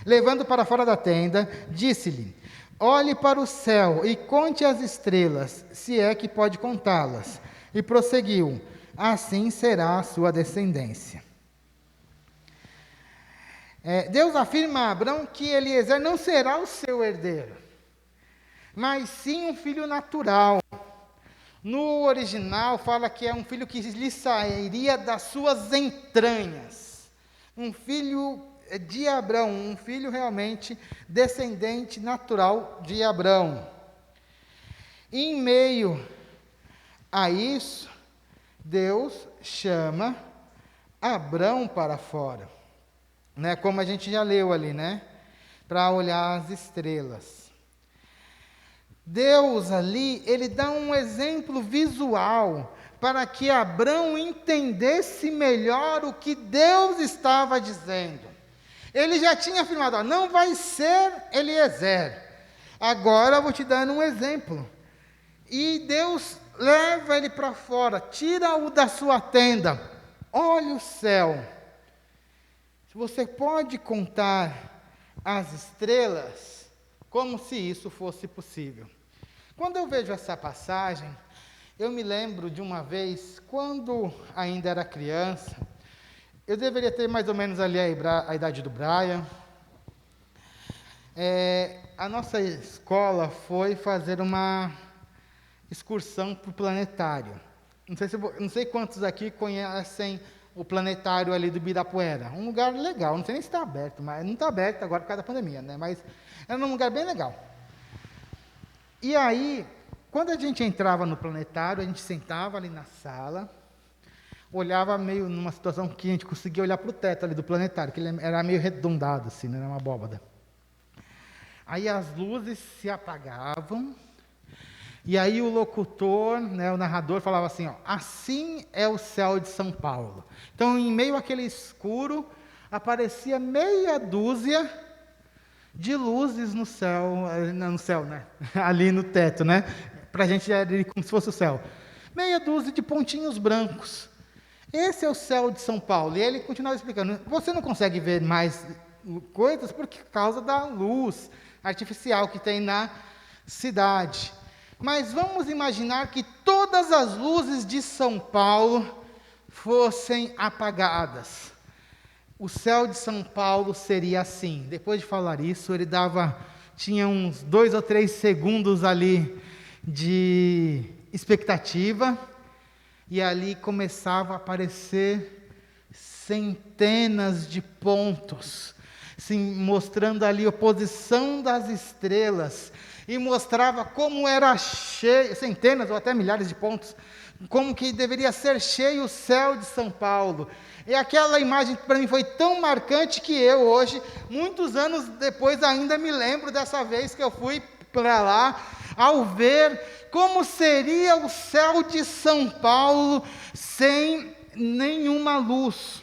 Levando para fora da tenda, disse-lhe: olhe para o céu e conte as estrelas, se é que pode contá-las. E prosseguiu: assim será a sua descendência. Deus afirma a Abrão que Eliezer não será o seu herdeiro, mas sim um filho natural. No original fala que é um filho que lhe sairia das suas entranhas. Um filho de Abrão, um filho realmente descendente natural de Abrão. Em meio a isso, Deus chama Abrão para fora, né? Como a gente já leu ali, né? Para olhar as estrelas. Deus ali, ele dá um exemplo visual para que Abrão entendesse melhor o que Deus estava dizendo. Ele já tinha afirmado: não vai ser Eliezer. Agora eu vou te dar um exemplo. E Deus leva ele para fora, tira-o da sua tenda. Olha o céu. Você pode contar as estrelas como se isso fosse possível. Quando eu vejo essa passagem, eu me lembro de uma vez, quando ainda era criança. Eu deveria ter mais ou menos ali a idade do Brian. A nossa escola foi fazer uma excursão para o planetário. Não sei quantos aqui conhecem o planetário ali do Ibirapuera. Um lugar legal, não sei nem se está aberto, mas não está aberto agora por causa da pandemia, né? Mas era um lugar bem legal. E aí, quando a gente entrava no planetário, a gente sentava ali na sala, olhava meio numa situação que a gente conseguia olhar para o teto ali do planetário, que ele era meio arredondado, assim, não era uma abóbada. Aí as luzes se apagavam, e aí o locutor, né, o narrador, falava assim: ó, assim é o céu de São Paulo. Então, em meio àquele escuro, aparecia meia dúzia de luzes no céu, né? Ali no teto, né? Para a gente era como se fosse o céu. Meia dúzia de pontinhos brancos. Esse é o céu de São Paulo. E ele continuava explicando: você não consegue ver mais coisas por causa da luz artificial que tem na cidade. Mas vamos imaginar que todas as luzes de São Paulo fossem apagadas. O céu de São Paulo seria assim. Depois de falar isso, ele tinha uns 2 ou 3 segundos ali de expectativa, e ali começava a aparecer centenas de pontos, mostrando ali a posição das estrelas, e mostrava como era cheio, centenas ou até milhares de pontos, como que deveria ser cheio o céu de São Paulo. E aquela imagem para mim foi tão marcante que eu hoje, muitos anos depois, ainda me lembro dessa vez que eu fui para lá, ao ver como seria o céu de São Paulo sem nenhuma luz.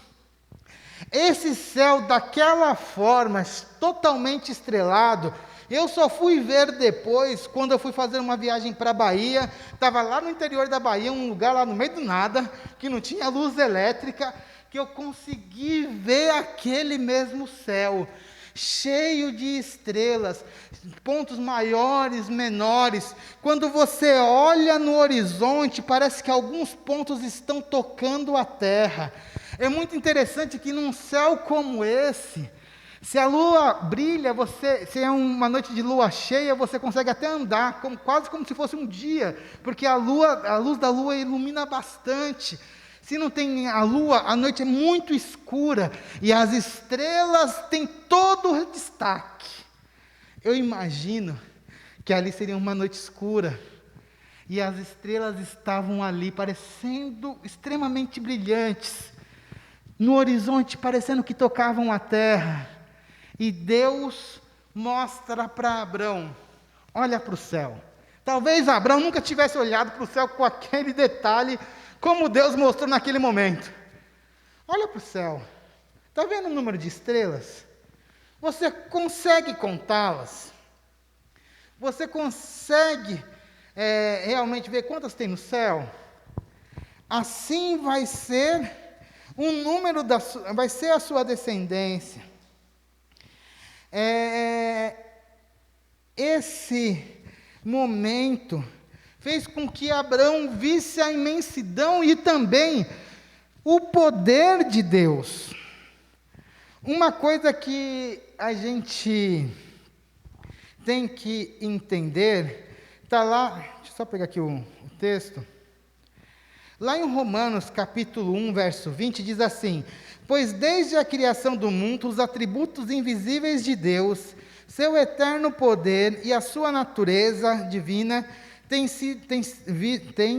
Esse céu daquela forma, totalmente estrelado, eu só fui ver depois, quando eu fui fazer uma viagem para a Bahia. Estava lá no interior da Bahia, um lugar lá no meio do nada, que não tinha luz elétrica, que eu consegui ver aquele mesmo céu, cheio de estrelas, pontos maiores, menores. Quando você olha no horizonte, parece que alguns pontos estão tocando a terra. É muito interessante que num céu como esse, se a lua brilha, se é uma noite de lua cheia, você consegue até andar, quase como se fosse um dia, porque a luz da lua ilumina bastante. Se não tem a lua, a noite é muito escura, e as estrelas têm todo o destaque. Eu imagino que ali seria uma noite escura, e as estrelas estavam ali, parecendo extremamente brilhantes, no horizonte, parecendo que tocavam a terra. E Deus mostra para Abrão: olha para o céu. Talvez Abrão nunca tivesse olhado para o céu com aquele detalhe, como Deus mostrou naquele momento. Olha para o céu. Está vendo o número de estrelas? Você consegue contá-las? Você consegue realmente ver quantas tem no céu? Assim vai ser o número vai ser a sua descendência. Esse momento fez com que Abraão visse a imensidão e também o poder de Deus. Uma coisa que a gente tem que entender, está lá, deixa eu só pegar aqui o texto. Lá em Romanos, capítulo 1, verso 20, diz assim: pois desde a criação do mundo, os atributos invisíveis de Deus, seu eterno poder e a sua natureza divina têm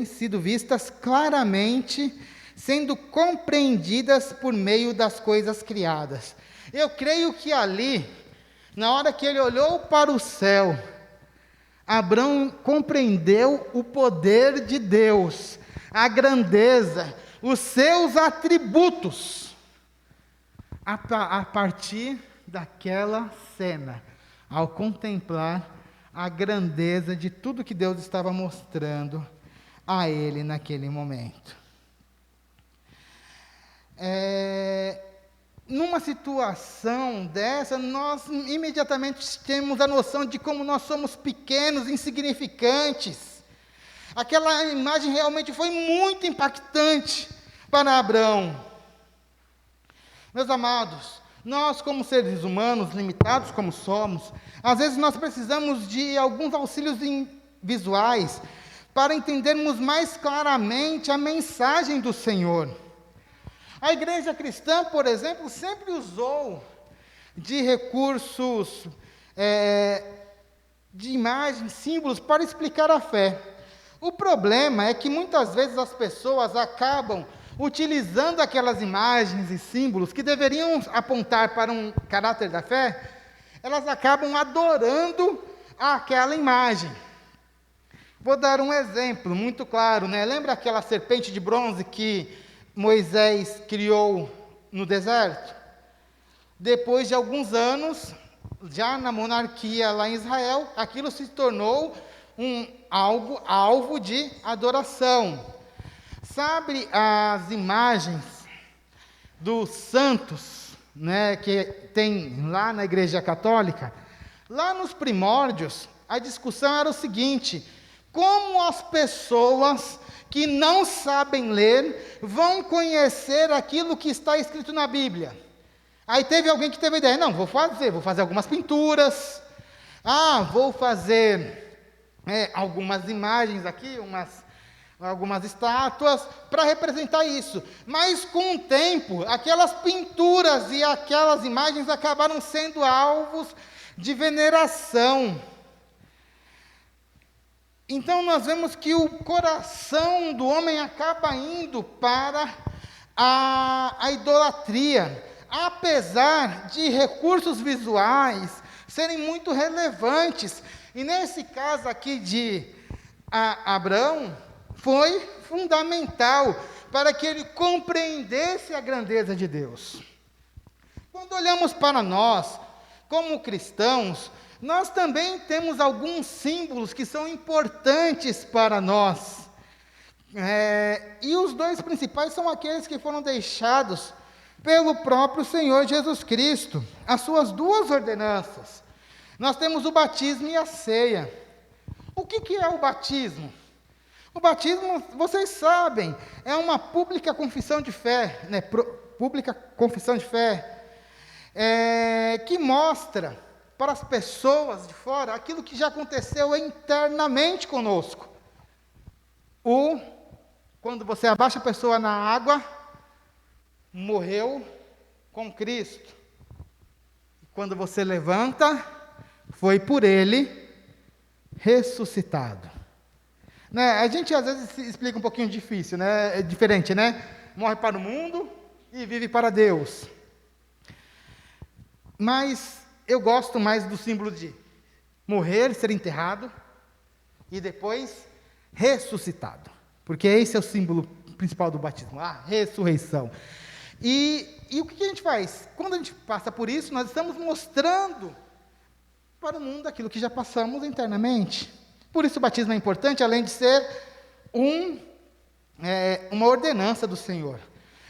sido vistas claramente, sendo compreendidas por meio das coisas criadas. Eu creio que ali, na hora que ele olhou para o céu, Abraão compreendeu o poder de Deus, a grandeza, os seus atributos, a partir daquela cena, ao contemplar a grandeza de tudo que Deus estava mostrando a ele naquele momento. Numa situação dessa, nós imediatamente temos a noção de como nós somos pequenos, insignificantes. Aquela imagem realmente foi muito impactante para Abraão. Meus amados, nós como seres humanos, limitados como somos, às vezes nós precisamos de alguns auxílios visuais para entendermos mais claramente a mensagem do Senhor. A igreja cristã, por exemplo, sempre usou de recursos, de imagens, símbolos, para explicar a fé. O problema é que muitas vezes as pessoas acabam utilizando aquelas imagens e símbolos que deveriam apontar para um caráter da fé, elas acabam adorando aquela imagem. Vou dar um exemplo muito claro, né? Lembra aquela serpente de bronze que Moisés criou no deserto? Depois de alguns anos, já na monarquia lá em Israel, aquilo se tornou alvo de adoração. Sabe as imagens dos santos, né, que tem lá na Igreja Católica? Lá nos primórdios, a discussão era o seguinte: Como as pessoas que não sabem ler vão conhecer aquilo que está escrito na Bíblia? Aí teve alguém que teve a ideia, não, vou fazer algumas pinturas, vou fazer algumas imagens aqui, algumas estátuas, para representar isso. Mas com o tempo, aquelas pinturas e aquelas imagens acabaram sendo alvos de veneração. Então nós vemos que o coração do homem acaba indo para a idolatria, apesar de recursos visuais serem muito relevantes. E nesse caso aqui de Abraão, foi fundamental para que ele compreendesse a grandeza de Deus. Quando olhamos para nós, como cristãos, nós também temos alguns símbolos que são importantes para nós. E os dois principais são aqueles que foram deixados pelo próprio Senhor Jesus Cristo, as suas duas ordenanças. Nós temos o batismo e a ceia. O que é o batismo? O batismo, vocês sabem, é uma pública confissão de fé, pública confissão de fé, que mostra para as pessoas de fora aquilo que já aconteceu internamente conosco. Quando você abaixa a pessoa na água, morreu com Cristo. Quando você levanta, foi por Ele ressuscitado. A gente às vezes se explica um pouquinho difícil, é diferente, Morre para o mundo e vive para Deus. Mas eu gosto mais do símbolo de morrer, ser enterrado e depois ressuscitado. Porque esse é o símbolo principal do batismo, a ressurreição. E o que a gente faz? Quando a gente passa por isso, nós estamos mostrando para o mundo aquilo que já passamos internamente. Por isso o batismo é importante, além de ser uma ordenança do Senhor.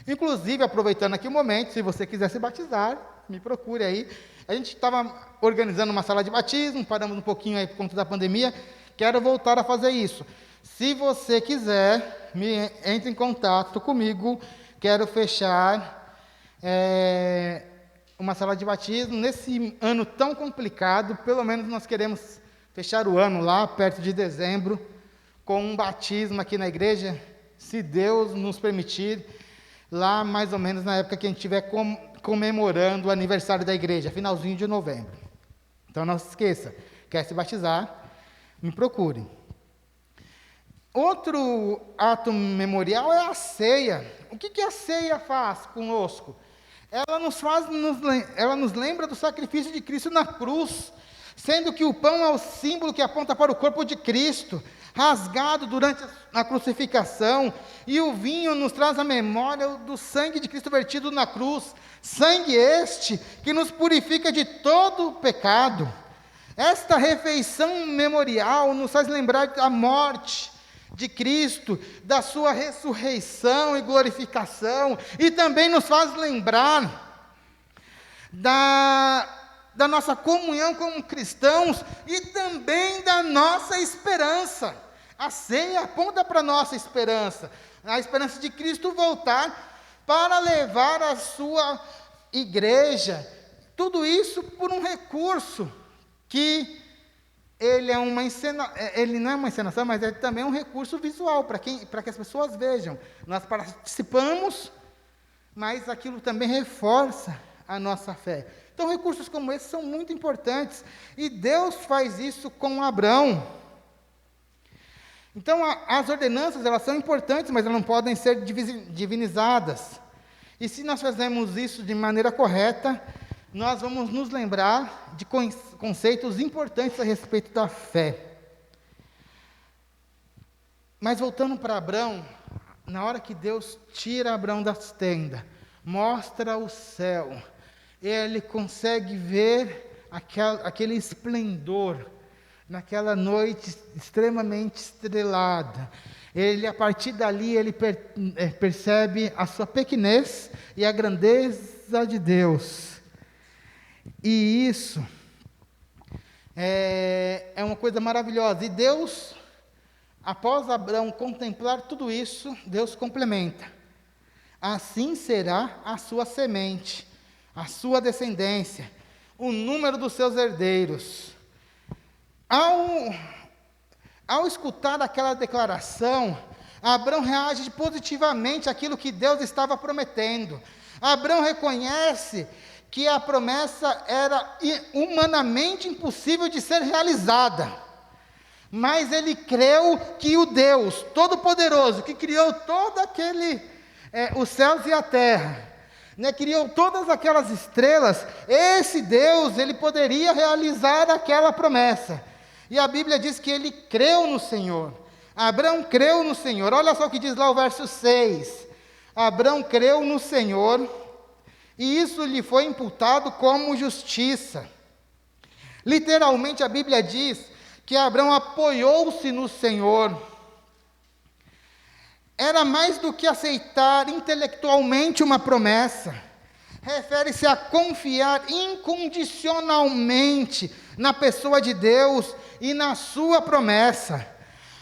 Inclusive, aproveitando aqui o momento, se você quiser se batizar, me procure aí. A gente estava organizando uma sala de batismo, paramos um pouquinho aí por conta da pandemia, quero voltar a fazer isso. Se você quiser, entre em contato comigo, quero fechar uma sala de batismo. Nesse ano tão complicado, pelo menos nós queremos fechar o ano lá, perto de dezembro, com um batismo aqui na igreja, se Deus nos permitir, lá mais ou menos na época que a gente estiver comemorando o aniversário da igreja, finalzinho de novembro. Então não se esqueça, quer se batizar, me procure. Outro ato memorial é a ceia. O que a ceia faz conosco? Ela nos lembra do sacrifício de Cristo na cruz, sendo que o pão é o símbolo que aponta para o corpo de Cristo, rasgado durante a crucificação, e o vinho nos traz a memória do sangue de Cristo vertido na cruz, sangue este que nos purifica de todo o pecado. Esta refeição memorial nos faz lembrar da morte de Cristo, da sua ressurreição e glorificação, e também nos faz lembrar da nossa comunhão como cristãos e também da nossa esperança. A ceia aponta para a nossa esperança, a esperança de Cristo voltar para levar a sua igreja. Tudo isso por um recurso que ele não é uma encenação, mas é também um recurso visual para que as pessoas vejam. Nós participamos, mas aquilo também reforça a nossa fé. Então, recursos como esses são muito importantes, e Deus faz isso com Abraão. Então, as ordenanças, elas são importantes, mas elas não podem ser divinizadas. E se nós fazemos isso de maneira correta, nós vamos nos lembrar de conceitos importantes a respeito da fé. Mas voltando para Abraão, na hora que Deus tira Abraão das tendas, mostra o céu, ele consegue ver aquele esplendor naquela noite extremamente estrelada. A partir dali, ele percebe a sua pequenez e a grandeza de Deus. E isso é uma coisa maravilhosa. E Deus após Abraão contemplar tudo isso, Deus complementa: assim será a sua semente, a sua descendência, o número dos seus herdeiros. Ao escutar aquela declaração, Abraão reage positivamente àquilo que Deus estava prometendo. Abraão reconhece que a promessa era humanamente impossível de ser realizada, mas ele creu que o Deus Todo-Poderoso, que criou todo os céus e a terra, criou todas aquelas estrelas, esse Deus, ele poderia realizar aquela promessa. E a Bíblia diz que ele creu no Senhor. Abraão creu no Senhor. Olha só o que diz lá o verso 6. Abraão creu no Senhor, e isso lhe foi imputado como justiça. Literalmente a Bíblia diz que Abraão apoiou-se no Senhor. Era mais do que aceitar intelectualmente uma promessa. Refere-se a confiar incondicionalmente na pessoa de Deus e na sua promessa.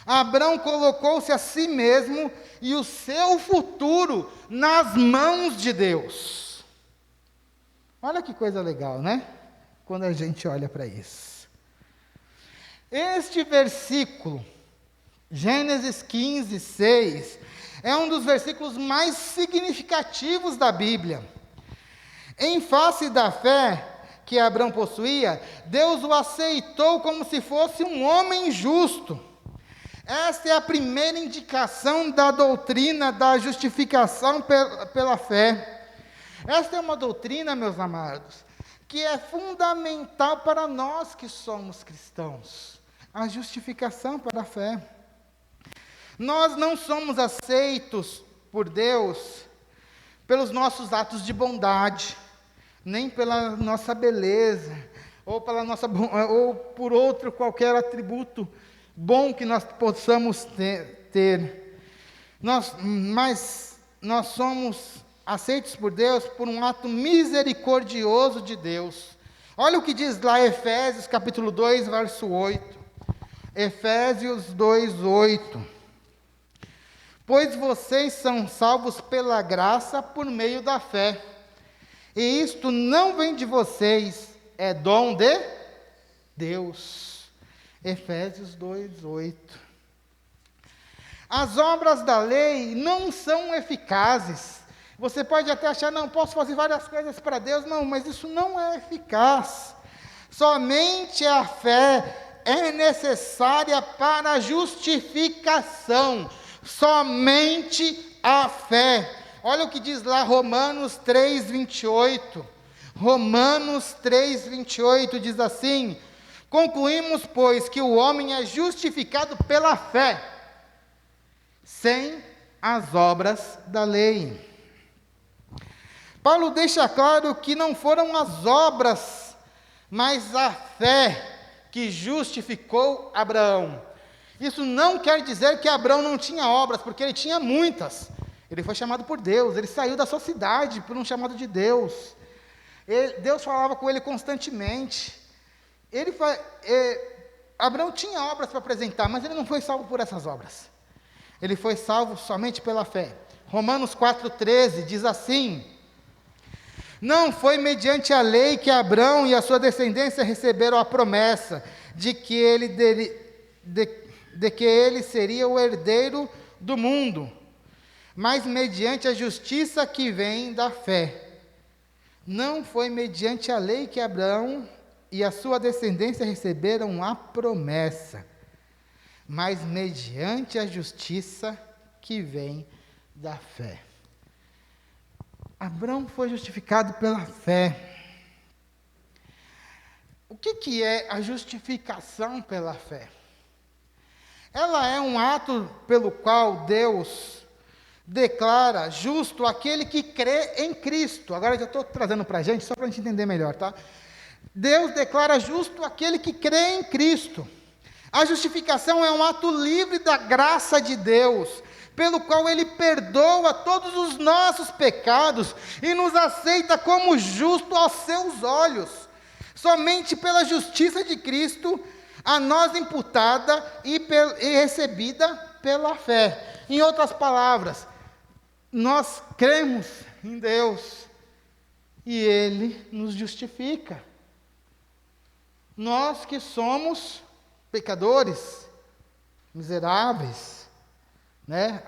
Abraão colocou-se a si mesmo e o seu futuro nas mãos de Deus. Olha que coisa legal, né? Quando a gente olha para isso. Este versículo, Gênesis 15, 6, é um dos versículos mais significativos da Bíblia. Em face da fé que Abraão possuía, Deus o aceitou como se fosse um homem justo. Esta é a primeira indicação da doutrina da justificação pela fé. Esta é uma doutrina, meus amados, que é fundamental para nós que somos cristãos. A justificação pela fé. Nós não somos aceitos por Deus pelos nossos atos de bondade, nem pela nossa beleza, ou por outro qualquer atributo bom que nós possamos ter. Mas nós somos aceitos por Deus por um ato misericordioso de Deus. Olha o que diz lá Efésios capítulo 2, verso 8. Efésios 2, 8. Pois vocês são salvos pela graça por meio da fé. E isto não vem de vocês, é dom de Deus. Efésios 2, 8. As obras da lei não são eficazes. Você pode até achar, não, posso fazer várias coisas para Deus. Não, mas isso não é eficaz. Somente a fé é necessária para a justificação. Somente a fé. Olha o que diz lá Romanos 3, 28. Romanos 3, 28 diz assim: concluímos, pois, que o homem é justificado pela fé, sem as obras da lei. Paulo deixa claro que não foram as obras, mas a fé que justificou Abraão. Isso não quer dizer que Abraão não tinha obras, porque ele tinha muitas. Ele foi chamado por Deus, ele saiu da sua cidade por um chamado de Deus. Deus falava com ele constantemente. Abraão tinha obras para apresentar, mas ele não foi salvo por essas obras. Ele foi salvo somente pela fé. Romanos 4,13 diz assim: não foi mediante a lei que Abraão e a sua descendência receberam a promessa de que ele seria o herdeiro do mundo, mas mediante a justiça que vem da fé. Não foi mediante a lei que Abraão e a sua descendência receberam a promessa, mas mediante a justiça que vem da fé. Abraão foi justificado pela fé. O que é a justificação pela fé? Ela é um ato pelo qual Deus declara justo aquele que crê em Cristo. Agora eu já estou trazendo para a gente, só para a gente entender melhor, tá? Deus declara justo aquele que crê em Cristo. A justificação é um ato livre da graça de Deus, pelo qual Ele perdoa todos os nossos pecados e nos aceita como justo aos seus olhos. Somente pela justiça de Cristo, a nós imputada e recebida pela fé. Em outras palavras, nós cremos em Deus e Ele nos justifica. Nós que somos pecadores, miseráveis, né?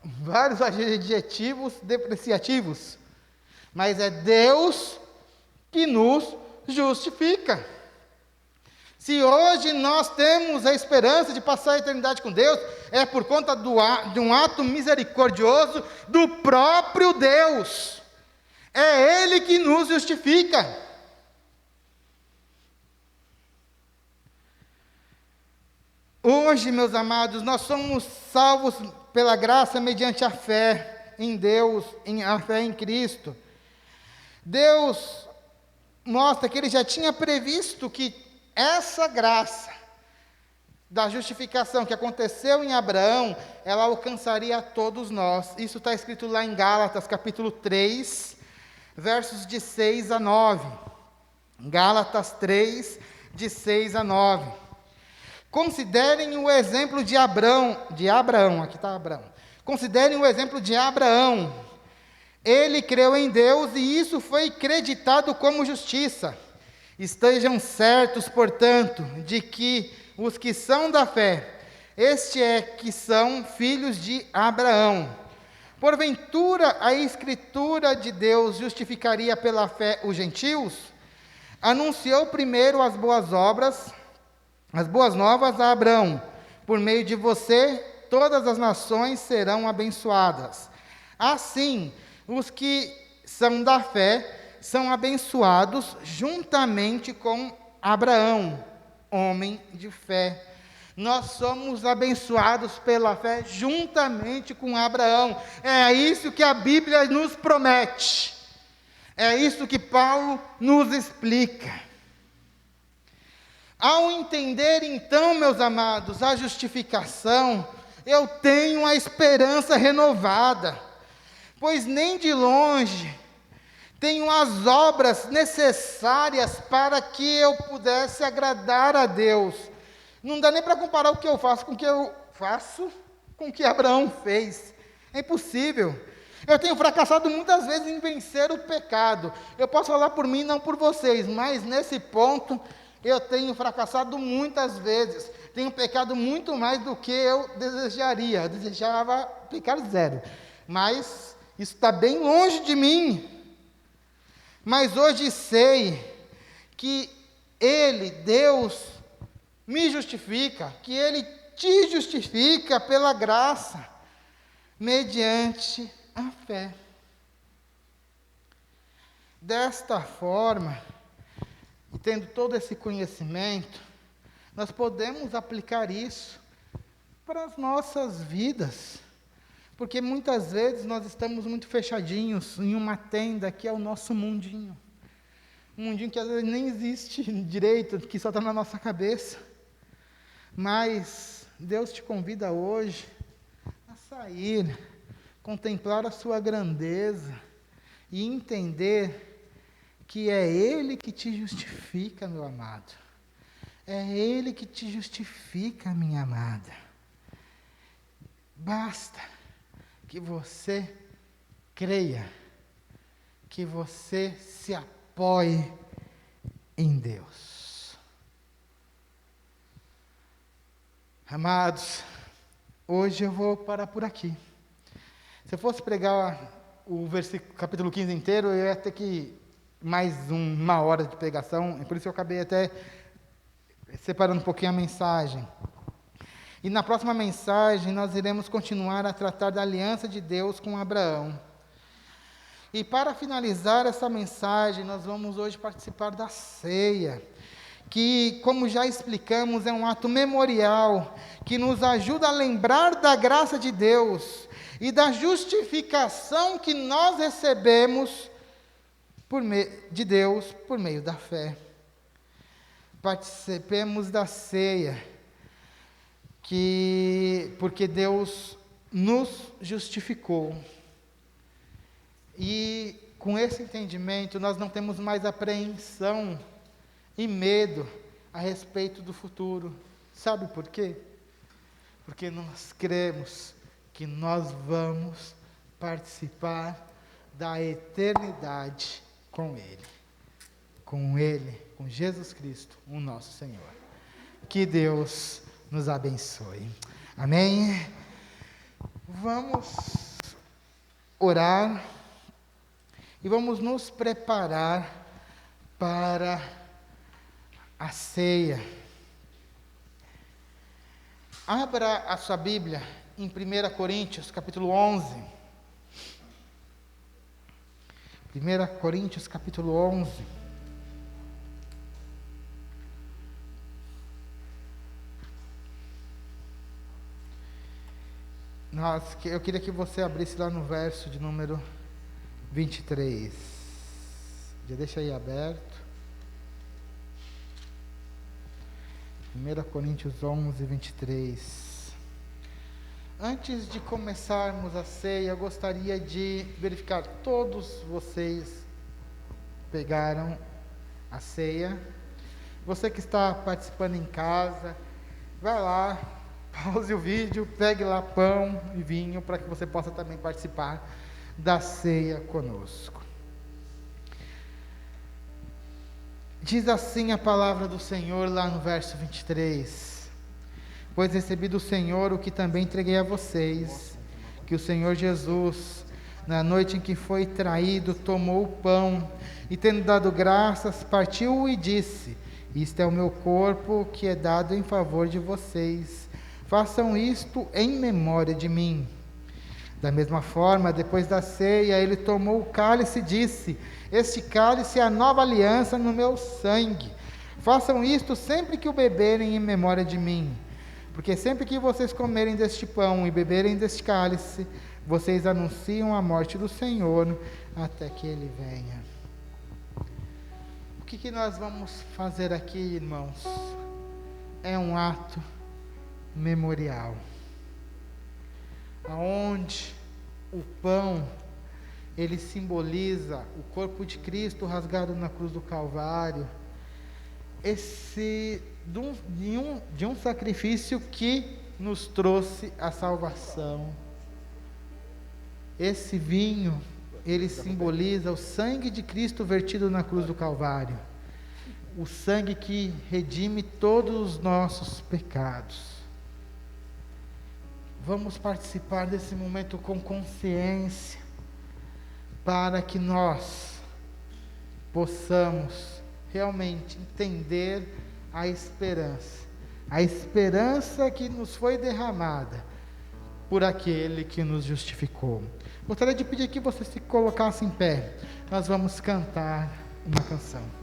Vários adjetivos depreciativos, mas é Deus que nos justifica. Se hoje nós temos a esperança de passar a eternidade com Deus, é por conta de um ato misericordioso do próprio Deus. É Ele que nos justifica. Hoje, meus amados, nós somos salvos pela graça mediante a fé em Deus, a fé em Cristo. Deus mostra que Ele já tinha previsto que essa graça da justificação que aconteceu em Abraão, ela alcançaria a todos nós. Isso está escrito lá em Gálatas, capítulo 3, versos de 6 a 9. Gálatas 3, de 6 a 9. Considerem o exemplo de Abraão, aqui está Abraão. Considerem o exemplo de Abraão. Ele creu em Deus e isso foi creditado como justiça. Estejam certos, portanto, de que os que são da fé, este é que são filhos de Abraão. Porventura, a Escritura de Deus justificaria pela fé os gentios? Anunciou primeiro as boas novas a Abraão. Por meio de você, todas as nações serão abençoadas. Assim, os que são da fé são abençoados juntamente com Abraão, homem de fé. Nós somos abençoados pela fé juntamente com Abraão. É isso que a Bíblia nos promete. É isso que Paulo nos explica. Ao entender, então, meus amados, a justificação, eu tenho a esperança renovada, pois nem de longe tenho as obras necessárias para que eu pudesse agradar a Deus. Não dá nem para comparar o que eu faço com o que Abraão fez. É impossível. Eu tenho fracassado muitas vezes em vencer o pecado. Eu posso falar por mim, não por vocês, mas nesse ponto eu tenho fracassado muitas vezes. Tenho pecado muito mais do que eu desejaria. Eu desejava pecar zero. Mas isso está bem longe de mim. Mas hoje sei que Ele, Deus, me justifica, que Ele te justifica pela graça, mediante a fé. Desta forma, e tendo todo esse conhecimento, nós podemos aplicar isso para as nossas vidas. Porque muitas vezes nós estamos muito fechadinhos em uma tenda que é o nosso mundinho. Um mundinho que às vezes nem existe direito, que só está na nossa cabeça. Mas Deus te convida hoje a sair, contemplar a sua grandeza e entender que é Ele que te justifica, meu amado. É Ele que te justifica, minha amada. Basta que você creia, que você se apoie em Deus. Amados, hoje eu vou parar por aqui. Se eu fosse pregar o capítulo 15 inteiro, eu ia ter que mais uma hora de pregação, e por isso eu acabei até separando um pouquinho a mensagem. E na próxima mensagem nós iremos continuar a tratar da aliança de Deus com Abraão. E para finalizar essa mensagem, nós vamos hoje participar da ceia, que, como já explicamos, é um ato memorial, que nos ajuda a lembrar da graça de Deus e da justificação que nós recebemos de Deus por meio da fé. Participemos da ceia, porque Deus nos justificou. E com esse entendimento, nós não temos mais apreensão e medo a respeito do futuro. Sabe por quê? Porque nós cremos que nós vamos participar da eternidade com Ele, com Jesus Cristo, o nosso Senhor. Que Deus nos abençoe. Amém? Vamos orar e vamos nos preparar para a ceia. Abra a sua Bíblia em 1 Coríntios, capítulo 11. 1 Coríntios, capítulo 11. Eu queria que você abrisse lá no verso de número 23. Já deixa aí aberto. 1 Coríntios 11, 23. Antes de começarmos a ceia, eu gostaria de verificar, todos vocês pegaram a ceia? Você que está participando em casa, vai lá, pause o vídeo, pegue lá pão e vinho, para que você possa também participar da ceia conosco. Diz assim a palavra do Senhor lá no verso 23. Pois recebi do Senhor o que também entreguei a vocês, que o Senhor Jesus, na noite em que foi traído, tomou o pão e, tendo dado graças, partiu e disse: isto é o meu corpo que é dado em favor de vocês. Façam isto em memória de mim. Da mesma forma, depois da ceia, ele tomou o cálice e disse: este cálice é a nova aliança no meu sangue. Façam isto sempre que o beberem em memória de mim. Porque sempre que vocês comerem deste pão e beberem deste cálice, vocês anunciam a morte do Senhor até que Ele venha. O que nós vamos fazer aqui, irmãos? É um ato memorial, aonde o pão, ele simboliza o corpo de Cristo rasgado na cruz do Calvário, de um sacrifício que nos trouxe a salvação. Esse vinho, ele simboliza o sangue de Cristo vertido na cruz do Calvário, o sangue que redime todos os nossos pecados. Vamos participar desse momento com consciência, para que nós possamos realmente entender a esperança que nos foi derramada por aquele que nos justificou. Gostaria de pedir que você se colocasse em pé. Nós vamos cantar uma canção.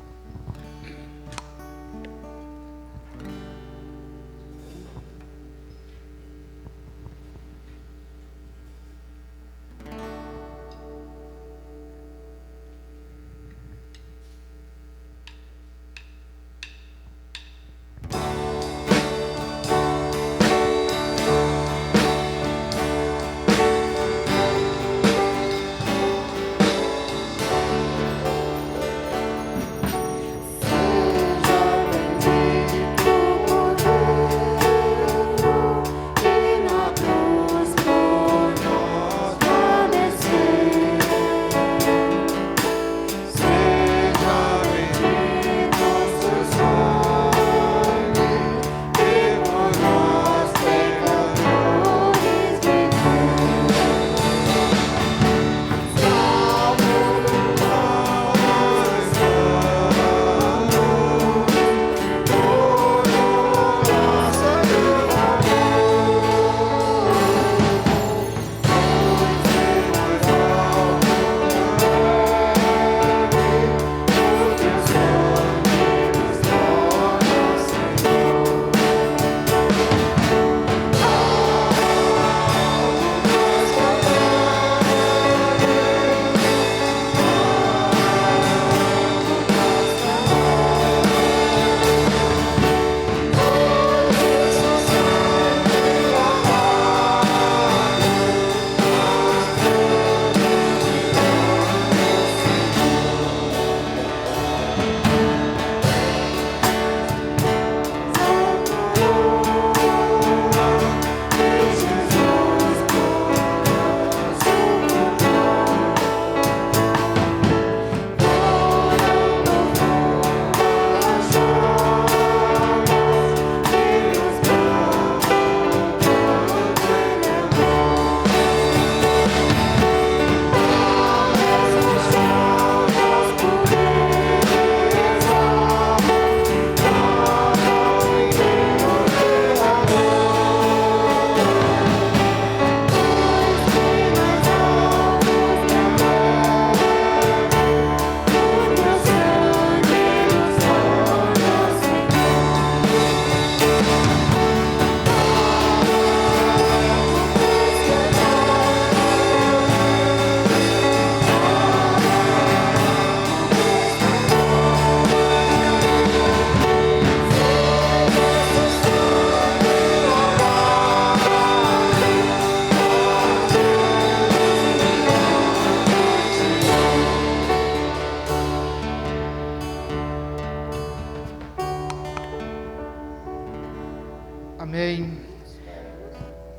Amém.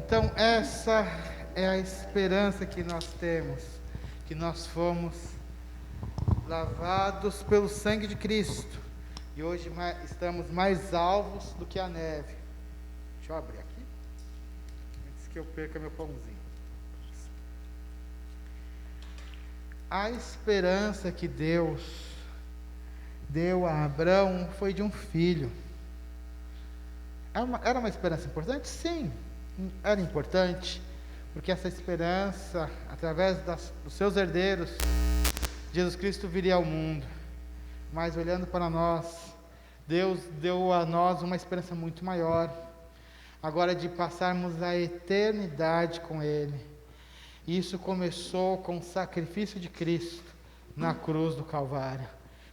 Então, essa é a esperança que nós temos, que nós fomos lavados pelo sangue de Cristo e hoje estamos mais alvos do que a neve. Deixa eu abrir aqui, antes que eu perca meu pãozinho. A esperança que Deus deu a Abraão foi de um filho. Era uma esperança importante? Sim, era importante, porque essa esperança, através dos seus herdeiros, Jesus Cristo viria ao mundo. Mas olhando para nós, Deus deu a nós uma esperança muito maior, agora de passarmos a eternidade com Ele. Isso começou com o sacrifício de Cristo na cruz do Calvário.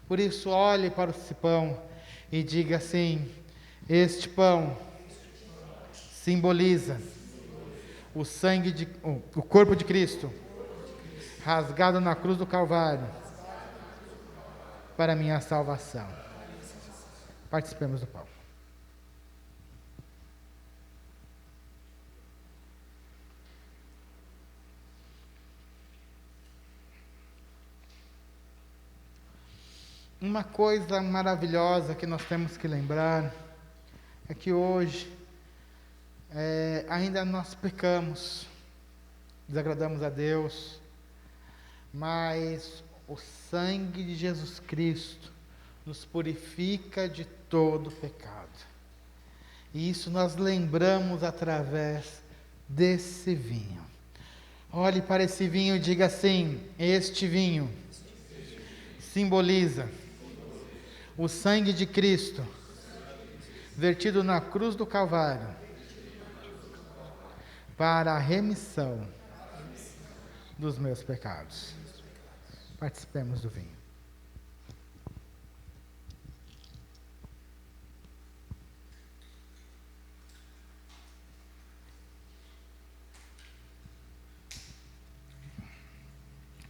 Por isso, olhe para esse pão e diga assim: este pão simboliza o corpo de Cristo, rasgado na cruz do Calvário, para a minha salvação. Participemos do pão. Uma coisa maravilhosa que nós temos que lembrar é que hoje ainda nós pecamos, desagradamos a Deus, mas o sangue de Jesus Cristo nos purifica de todo pecado. E isso nós lembramos através desse vinho. Olhe para esse vinho e diga assim: este vinho simboliza o sangue de Cristo vertido na cruz do Calvário para a remissão dos meus pecados. Participemos do vinho.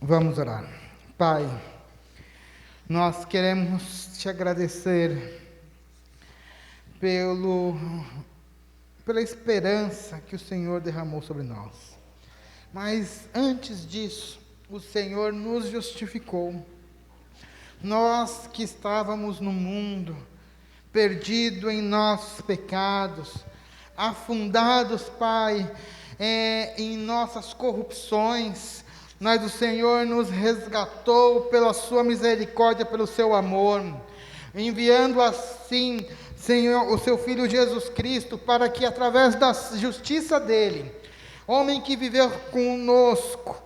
Vamos orar. Pai, nós queremos te agradecer pela esperança que o Senhor derramou sobre nós. Mas antes disso, o Senhor nos justificou. Nós que estávamos no mundo, perdidos em nossos pecados, afundados, Pai, em nossas corrupções, mas o Senhor nos resgatou pela sua misericórdia, pelo seu amor, enviando assim, Senhor, o seu Filho Jesus Cristo, para que através da justiça dele, homem que viveu conosco,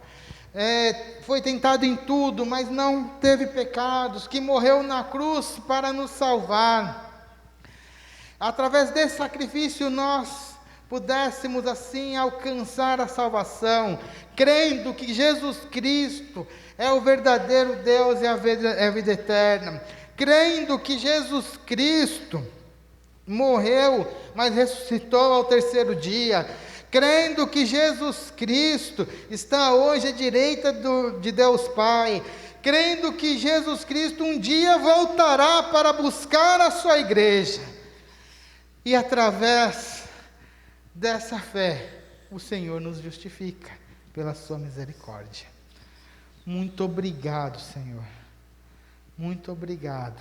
foi tentado em tudo, mas não teve pecados, que morreu na cruz para nos salvar. Através desse sacrifício nós pudéssemos assim alcançar a salvação, crendo que Jesus Cristo é o verdadeiro Deus e a vida eterna, crendo que Jesus Cristo morreu, mas ressuscitou ao terceiro dia, crendo que Jesus Cristo está hoje à direita de Deus Pai, crendo que Jesus Cristo um dia voltará para buscar a sua igreja, e através dessa fé, o Senhor nos justifica pela sua misericórdia. Muito obrigado, Senhor. Muito obrigado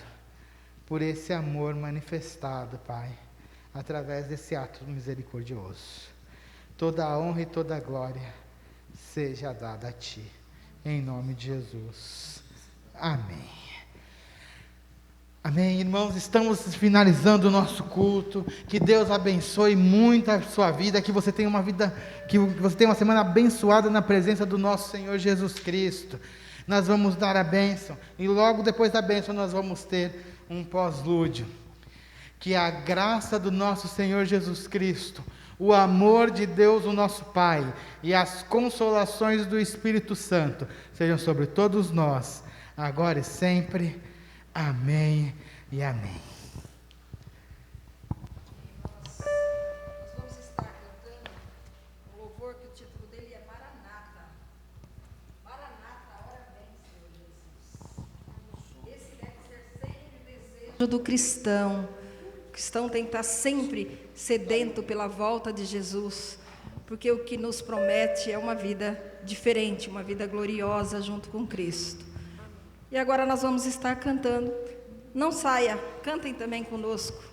por esse amor manifestado, Pai, através desse ato misericordioso. Toda a honra e toda a glória seja dada a Ti, em nome de Jesus. Amém. Amém, irmãos, estamos finalizando o nosso culto. Que Deus abençoe muito a sua vida, que você tenha uma vida, que você tenha uma semana abençoada na presença do nosso Senhor Jesus Cristo. Nós vamos dar a bênção, e logo depois da bênção nós vamos ter um pós-lúdio. Que a graça do nosso Senhor Jesus Cristo, o amor de Deus, o nosso Pai, e as consolações do Espírito Santo sejam sobre todos nós, agora e sempre. Amém e amém.
Nós vamos estar cantando um louvor que o título dele é Maranata. Maranata, ora vem, Senhor Jesus. Esse deve ser sempre o desejo do cristão, cristão tem que estar sempre sedento pela volta de Jesus, porque o que nos promete é uma vida diferente, uma vida gloriosa junto com Cristo. E agora nós vamos estar cantando. Não saia, cantem também conosco.